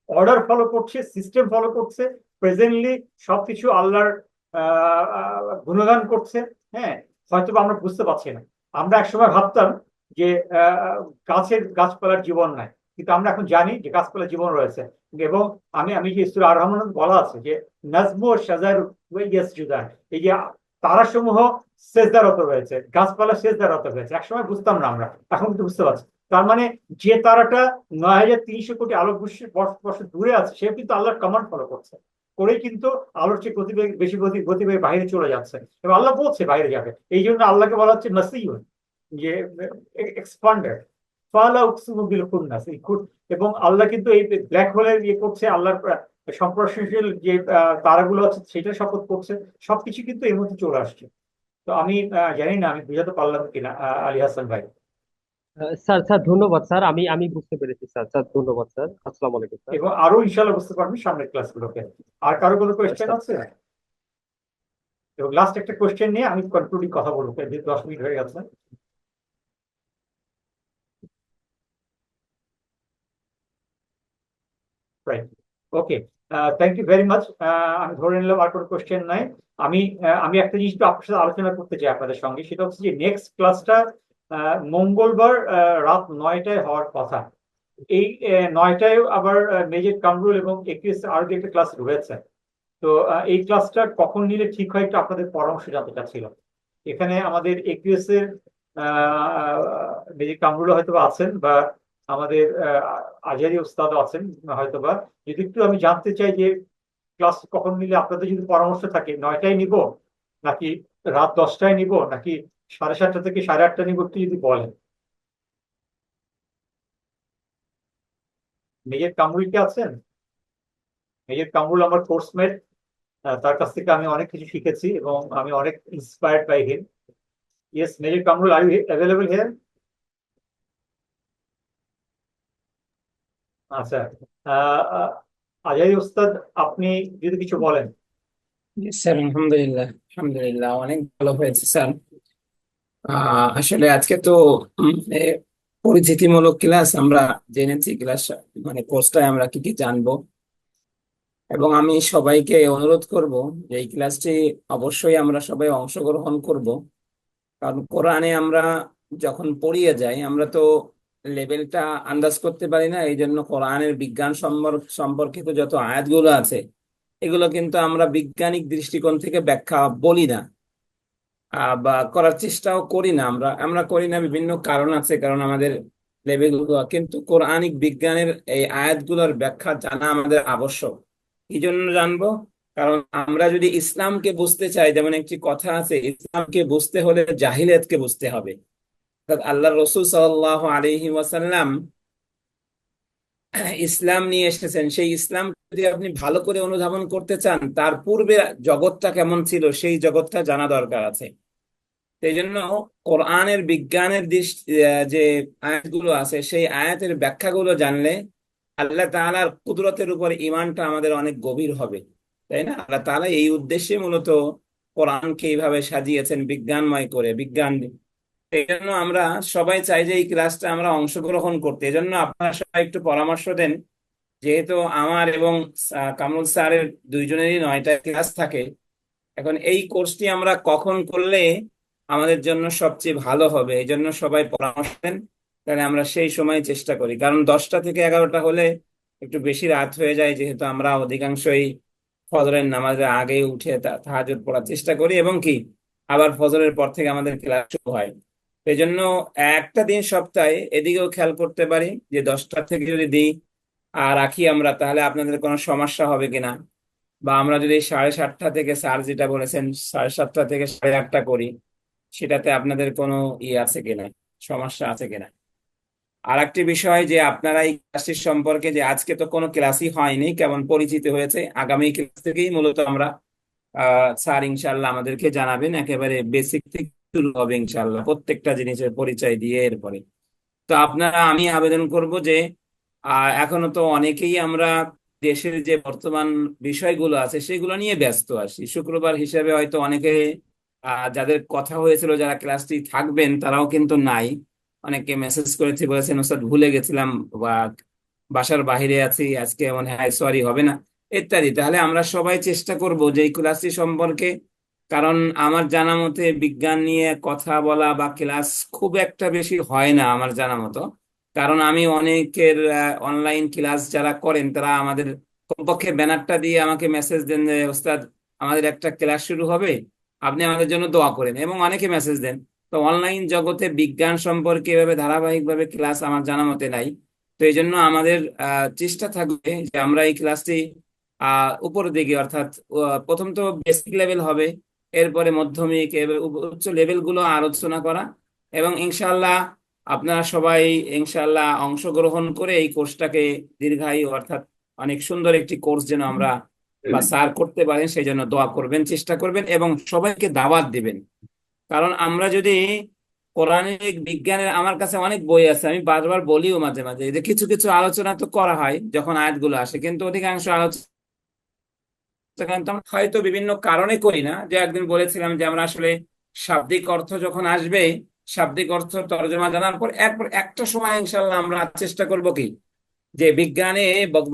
অর্ডার ফলো করছে, সিস্টেম ফলো করছে, প্রেজেন্টলি সবকিছু আল্লাহর গুণগান করছে। হ্যাঁ, হয়তো আমরা বুঝতে পারছি না। আমরা একসময় ভাবতাম যে গাছপালার জীবন নাই, কিন্তু আমরা এখন জানি যে গাছপালার জীবন রয়েছে। এবং আমি যে সূরা আর রহমান বলা আছে যে নাজমু ও শাজার ইয়াসজুদান, এই যে তারাসমূহ সেজদারত রয়েছে, গাছপালা সেজদারত রয়েছে। একসময় বুঝতাম না আমরা, এখন কিন্তু বুঝতে পারছি। তার মানে যে তারাটা 9300 কোটি আলোকবর্ষ দূরে আছে, সে কিন্তু আল্লাহর কমান্ড ফলো করছে, করেই কিন্তু আলোর চেয়ে বেশি গতিবেগে বাইরে চলে যাচ্ছে, এবং আল্লাহ বলছে বাইরে যাবে। এই জন্য আল্লাহকে বলা হচ্ছে নাসিয়ুন, যে এক্সপান্ডার। ফালা উকসিমু বিল খুন্নাস, এবং আল্লাহ কিন্তু এই ব্ল্যাক হোলের ইয়ে করছে, আল্লাহর সম্প্রসারণশীল যে তারাগুলো আছে সেটা শপথ করছে। সবকিছু কিন্তু এর মধ্যে চলে আসছে। তো আমি জানি না আমি বুঝাতে পারলাম কিনা আলী হাসান ভাই। স্যার স্যার ধন্যবাদ স্যার, আমি আমি বুঝতে পেরেছি স্যার। স্যার ধন্যবাদ স্যার। আসসালামু আলাইকুম স্যার। এবং আরো ইনশাল্লাহ বুঝতে পারবেন সামনের ক্লাসগুলোকে। আর কারো কোনো কোয়েশ্চেন আছে? এবং লাস্ট একটা কোয়েশ্চেন নিয়ে আমি কনক্লুডিং কথা বলবো, 10 মিনিট হয়ে গেছে। Right, okay, thank you very much. আমি ধরে নিলাম আর কোনো কোয়েশ্চেন নাই। আমি একটা জিনিস আপনার সাথে আলোচনা করতে চাই আপনাদের সঙ্গে, সেটা হচ্ছে যে নেক্সট ক্লাসটা মঙ্গলবার রাত 9টায় হওয়ার কথা। এই 9টায় আবার মেজর কামরুল এবং একিউএস আরো যে একটা ক্লাস রয়েছে। তো এই ক্লাসটা কখন নিলে ঠিক হয় একটু আপনাদের পরামর্শ জানতে চাচ্ছিল। এখানে আমাদের একিউএস এর মেজর কামরুল হয়তো বা আছেন, বা আমাদের আজহারি ওস্তাদ আছেন হয়তো বা। যদি একটু আমি জানতে চাই যে ক্লাস কখন নিলে আপনাদের যদি পরামর্শ থাকে, 9টায় নিব নাকি রাত 10টায় নিব নাকি 7:30 থেকে 8:30 নিব, একটু যদি বলেন। মেজর কামরুল কি আছেন? মেজর কামরুল আমার কোর্সমেট। তার কাছ থেকে আমি অনেক কিছু শিখেছি এবং আমি অনেক inspired by him. Yes, major Kamrul, are you available here? আচ্ছা, আহ, আহ, আজহারি ওস্তাদ, আপনি যদি কিছু বলেন। জি স্যার, আলহামদুলিল্লাহ আলহামদুলিল্লাহ, অনেক ভালো হয়েছে স্যার। আসলে আজকে তো এ, পরিচিতিমূলক ক্লাস আমরা জেনেছি, ক্লাস মানে কোর্সটায় আমরা কি কি জানবো। এবং আমি সবাইকে অনুরোধ করব যে এই ক্লাসটি অবশ্যই আমরা সবাই অংশগ্রহণ করব। কারণ কোরআনে আমরা যখন পড়িয়ে যাই আমরা তো লেভেলটা আন্দাজ করতে পারি না, এই জন্য কোরআনের বিজ্ঞান সম্পর্কিত যত আয়াতগুলো আছে এগুলো কিন্তু আমরা বৈজ্ঞানিক দৃষ্টিকোণ থেকে ব্যাখ্যা বলি না, বা করার চেষ্টাও করি না। আমরা আমরা করি না, বিভিন্ন কারণ আছে, কারণ আমাদের লেভেলগুলো, কিন্তু কোরআনিক বিজ্ঞানের এই আয়াতগুলোর ব্যাখ্যা জানা আমাদের আবশ্যক। কি জন্য জানবো? কারণ আমরা যদি ইসলামকে বুঝতে চাই, যেমন একটি কথা আছে, ইসলামকে বুঝতে হলে জাহিলিয়াতকে বুঝতে হবে। অর্থাৎ আল্লাহ রসুল সাল্লাল্লাহু আলাইহি ওয়াসাল্লাম ইসলাম নিয়ে এসেছেন, সেই ইসলাম যদি আপনি ভালো করে অনুধাবন করতে চান, তার পূর্বে জগৎটা কেমন ছিল সেই জগৎটা জানা দরকার আছে। সেই জন্য কোরআনের বিজ্ঞানের যে আয়াতগুলো আছে সেই আয়াতের ব্যাখ্যাগুলো জানলে আল্লাহ তাআলার কুদরতের উপর ঈমানটা আমাদের অনেক গভীর হবে, তাই না? আল্লাহ তাআলা এই উদ্দেশ্যে মূলত কোরআনকে এইভাবে সাজিয়েছেন, বিজ্ঞানময় করে, বিজ্ঞান। এই জন্য আমরা সবাই চাই যে এই ক্লাসটা আমরা অংশগ্রহণ করতে। এই জন্য আপনারা সবাই একটু পরামর্শ দেন, যেহেতু আমার এবং কামরুল স্যারের দুইজনেরই 9টা ক্লাস থাকে। এখন এই কোর্সটি আমরা কখন করলে আমাদের জন্য সবচেয়ে ভালো হবে, এই জন্য সবাই পরামর্শ দেন, তাহলে আমরা সেই সময় চেষ্টা করি। কারণ 10টা থেকে 11টা হলে একটু বেশি রাত হয়ে যায়, যেহেতু আমরা অধিকাংশই ফজরের নামাজের আগে উঠে তাহাজ্জুদ পড়ার চেষ্টা করি, এবং কি আবার ফজরের পর থেকে আমাদের ক্লাস শুরু হয়। এই জন্য একটা দিন সপ্তাহে এদিকেও খেয়াল করতে পারি যে 10টা থেকে যদি দিই আর রাখি আমরা, তাহলে আপনাদের কোনো সমস্যা হবে কিনা। বা আমরা যদি 7:30 থেকে, স্যার যেটা বলেছেন 7:30 থেকে 8:30 করি, সেটাতে আপনাদের কোনো আছে কিনা, সমস্যা আছে কিনা। আর একটি বিষয় যে আপনারা এই ক্লাসটির সম্পর্কে, যে আজকে তো কোনো ক্লাসই হয়নি, কেমন পরিচিত হয়েছে, আগামী ক্লাস থেকেই মূলত আমরা স্যার ইনশাল্লাহ আমাদেরকে জানাবেন, একেবারে বেসিক থেকে শুরু হবে ইনশাল্লাহ, প্রত্যেকটা জিনিসের পরিচয় দিয়ে এরপরে। তো আপনারা, আমি আবেদন করব যে এখনো তো অনেকেই আমরা দেশের যে বর্তমান বিষয়গুলো আছে সেগুলো নিয়ে ব্যস্ত আছি। শুক্রবার হিসেবে হয়তো অনেকে যাদের কথা হয়েছিল যারা ক্লাসটি থাকবেন তারাও কিন্তু নাই। অনেকে মেসেজ করেছে, বলেছেন ওস্তাদ ভুলে গেছিলাম, বা বাসার বাইরে আছি আজকে, মনে হয় সরি হবে না, ইত্যাদি। তাহলে আমরা সবাই চেষ্টা করব যে এই ক্লাসটি সম্পর্কে, কারণ আমার জানা মতে বিজ্ঞান নিয়ে কথা বলা বা ক্লাস খুব একটা বেশি হয় না আমার জানা মতো। কারণ আমি অনেকের অনলাইন ক্লাস যারা করেন তারা আমাদের কমপক্ষে ব্যানারটা দিয়ে আমাকে মেসেজ দেন যে ওস্তাদ আমাদের একটা ক্লাস শুরু হবে, আপনি আমাদের জন্য দোয়া করেন, এবং অনেকে মেসেজ দেন। তো অনলাইন জগতে বিজ্ঞান সম্পর্কে এভাবে ধারাবাহিকভাবে ক্লাস আমার জানা মতে নাই। তো এই জন্য আমাদের চেষ্টা থাকবে যে আমরা এই ক্লাসটি উপরের দিকে, অর্থাৎ প্রথম তো বেসিক লেভেল হবে, এরপরে মাধ্যমিক, এবার উচ্চ লেভেল গুলো আলোচনা করা। এবং ইনশাল্লাহ আপনারা সবাই ইনশাল্লাহ অংশগ্রহণ করে এই কোর্সটাকে দীর্ঘায়ু, অর্থাৎ অনেক সুন্দর একটি কোর্স যেন আমরা বা স্যার করতে পারেন, সেই জন্য দোয়া করবেন, চেষ্টা করবেন এবং সবাইকে দাওয়াত দিবেন। কারণ আমরা যদি কোরআনিক বিজ্ঞানের, আমার কাছে অনেক বই আছে, আমি বারবার বলিও মাঝে মাঝে যে কিছু কিছু আলোচনা তো করা হয় যখন আয়াতগুলো আসে, কিন্তু অধিকাংশ আলোচনা কিন্তু আমরা হয়তো বিভিন্ন কারণে করি না। যে একদিন বলেছিলাম যে আমরা আসলে শাব্দিক অর্থ যখন আসবে, শাব্দিক অর্থ তর্জমা জানার পর এরপর একটা সময় ইনশাল্লাহ আমরা চেষ্টা করব কি, যে বিজ্ঞানে,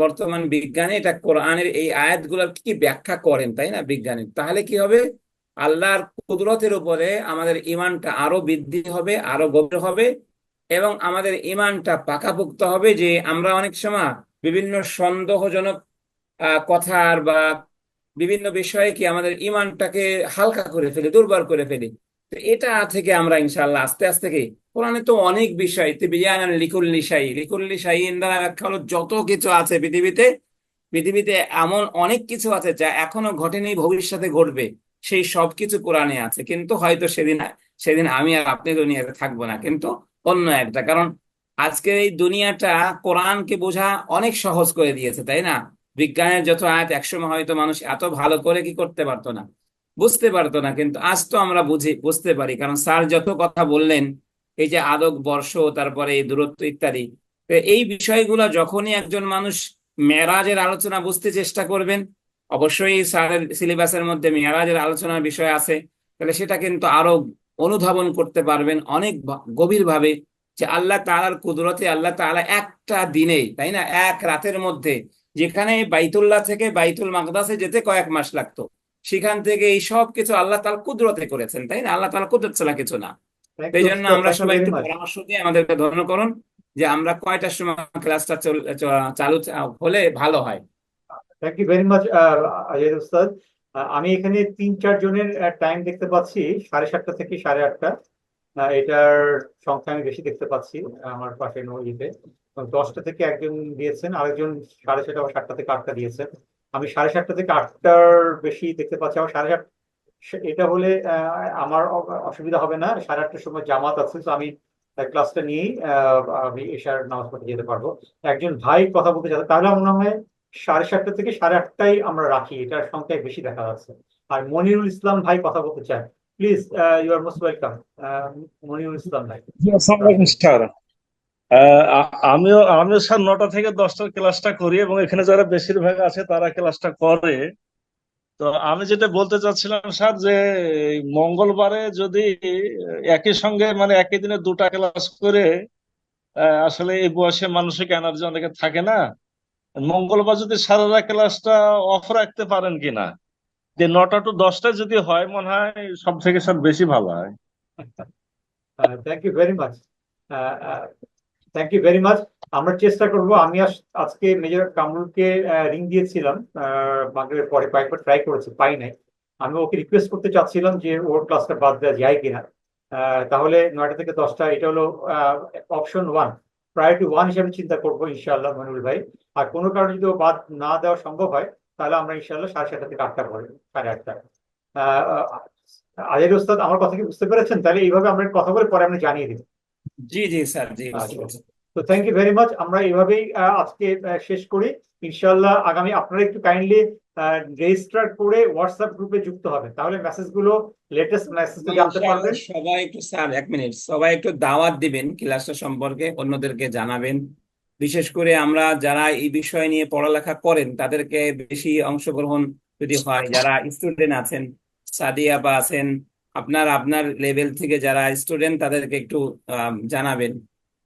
বর্তমান বিজ্ঞানে এটা কোরআনের এই আয়াতগুলোর কি কি ব্যাখ্যা করেন, তাই না, বিজ্ঞানী, তাহলে কি হবে, আল্লাহর কুদরতের উপরে আমাদের ইমানটা আরো বৃদ্ধি হবে, আরো গভীর হবে, এবং আমাদের ইমানটা পাকাপোক্ত হবে। যে আমরা অনেক সময় বিভিন্ন সন্দেহজনক কথার বা বিভিন্ন বিষয়ে কি আমাদের ইমানটাকে হালকা করে ফেলি, দুর্বল করে ফেলি। তো এটা থেকে আমরা ইনশাআল্লাহ আস্তে আস্তে কি, কোরআনে তো অনেক বিষয়, তিবিয়ানান লিকুল্লি শাই, লিকুল্লি শাইইন দ্বারা ব্যাখ্যা হলো যত কিছু আছে পৃথিবীতে, পৃথিবীতে এমন অনেক কিছু আছে যা এখনো ঘটেনি, ভবিষ্যতে ঘটবে, সেই সব কিছু কোরআনে আছে। কিন্তু হয়তো সেদিন সেদিন আমি আর আপনি দুনিয়াতে থাকবো না, কিন্তু অন্য একটা কারণ। আজকের এই দুনিয়াটা কোরআনকে বোঝা অনেক সহজ করে দিয়েছে, তাই না? বিজ্ঞানের যত আয়াত একসময় হয়তো মানুষ এত ভালো করে কি করতে পারতো না, বুঝতে পারতো না, কিন্তু আজ তো আমরা বুঝতে পারি, কারণ স্যার যত কথা বললেন, এই যে আলোক বর্ষ, তারপরে এই দূরত্ব ইত্যাদি। তো এই বিষয়গুলো যখনই একজন মানুষ মেরাজের আলোচনা বুঝতে চেষ্টা করবেন, অবশ্যই স্যারের সিলেবাসের মধ্যে মেরাজের আলোচনার বিষয় আছে, তাহলে সেটা কিন্তু আরো অনুধাবন করতে পারবেন অনেক গভীর ভাবে, যে আল্লাহ তাআলার কুদরতে আল্লাহ তাআলা একটা দিনেই, তাই না, এক রাতের মধ্যে, যেখানে বাইতুল্লাহ থেকে বাইতুল মাকদাসে যেতে কয়েক মাস লাগতো, সেখান থেকে এই সব কিছু আল্লাহ তাআলা কুদরতে করেছেন, তাই না? আল্লাহ তাআলা কুদরত ছাড়া কিছু না। থ্যাংক এই ইউ জন্য স্যার, আমরা থ্যাংক ইউ সবাই ভেরি একটু মাচ। পরামর্শ দিয়ে আমাদেরকে ধন্য করুন যে আমরা কয়টার সময় ক্লাসটা চালু হলে ভালো হয়। থ্যাংক ইউ ভেরি মাচ আজের উস্তাদ। আমি এখানে 3-4 জনের টাইম দেখতে পাচ্ছি, 7:30 থেকে 8:30। এটার সংখ্যা আমি বেশি দেখতে পাচ্ছি আমার পাশে ইতে। 10টা থেকে একজন দিয়েছেন, আরেকজন 7:30 বা 7টা থেকে 8টা দিয়েছেন। আমি 7:30 থেকে 8টার বেশি দেখতে পাচ্ছি। আমার 8:30 এটা হলে আমার অসুবিধা হবে না। 8:30টার সময় জামাত আছে, তো আমি ক্লাসটা নিয়েই আমি এশার নামাজ পড়তে যেতে পারবো। একজন ভাই কথা বলতে চাচ্ছে, তাহলে আমার মনে হয় 7:30 থেকে 8:30টাই আমরা রাখি, এটার সংখ্যায় বেশি দেখা যাচ্ছে। আর মনিরুল ইসলাম ভাই কথা বলতে চায়, please, you are most welcome. Monirul Islam ভাই। জি, আসসালামু আলাইকুম স্যার। আমিও আমিও স্যার 9টা থেকে 10টার ক্লাসটা করি এবং এখানে যারা বেশিরভাগ আছে তারা ক্লাসটা করে। তো আমি যেটা বলতে চাচ্ছিলাম স্যার, যে এই মঙ্গলবারে যদি একই সঙ্গে মানে একই দিনে 2টা ক্লাস করে, আসলে এই বয়সে মানসিক এনার্জি অনেকে থাকে না। মঙ্গলবার যদি সারারা ক্লাসটা অফ রাখতে পারেন কিনা, যে 9টা to 10টা যদি হয়, মনে হয় সব থেকে স্যার বেশি ভালো হয়। Thank you very much. Thank you very much. আমরা চেষ্টা করব। আমি আজকে মেজর কামরুলকে রিং দিয়েছিলাম, মাগরিবের পরে কয়েকবার ট্রাই করেছি, পাই নাই। আমি ওকে রিকোয়েস্ট করতে চাচ্ছিলাম যে ওর ক্লাসটা বাদ দেওয়া যায় কিনা। তাহলে 9টা থেকে 10টা এটা হলো অপশন 1, প্রায়োরিটি 1 হিসেবে চিন্তা করবো ইনশাআল্লাহ মনিরুল ভাই। আর কোনো কারণে যদি ও বাদ না দেওয়া সম্ভব হয়, তাহলে আমরা ইনশাআল্লাহ 7:30 থেকে 8টা পরে 8:30। আজের ওস্তাদ আমার কথা কি বুঝতে পেরেছেন? তাহলে এইভাবে আমরা কথা বলে পরে আমরা জানিয়ে দিব। জি জি স্যার, জি বুঝতে আচ্ছা, পারছি। তো থ্যাংক ইউ ভেরি মাচ। আমরা এইভাবেই আজকে শেষ করি ইনশাআল্লাহ। আগামী আপনারা একটু কাইন্ডলি রেজিস্টার করে হোয়াটসঅ্যাপ গ্রুপে যুক্ত হবেন, তাহলে মেসেজগুলো, লেটেস্ট মেসেজ জানতে ইনশাআল্লাহ পারবেন। সবাই একটু, স্যার এক মিনিট, সবাই একটু দাওয়াত দিবেন ক্লাসটা সম্পর্কে, অন্যদেরকে জানাবেন। বিশেষ করে আমরা যারা এই বিষয় নিয়ে পড়ালেখা করেন তাদেরকে বেশি অংশগ্রহণ যদি হয়, যারা স্টুডেন্ট আছেন, সাদিয়া বা আছেন, আপনার আপনার লেভেল থেকে যারা স্টুডেন্ট তাদেরকে একটু জানাবেন,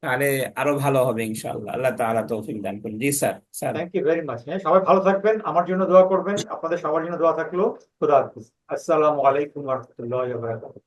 তাহলে আরো ভালো হবে ইনশাআল্লাহ। আল্লাহ তাআলা তৌফিক দান করুন। জি sir, sir. Thank you very much. হ্যাঁ, সবাই ভালো থাকবেন, আমার জন্য দোয়া করবেন, আপনাদের সবার জন্য দোয়া থাকলো। খুদা হাফিজ। আসসালামু আলাইকুম ওয়া রাহমাতুল্লাহি ওয়া বারাকাতুহু।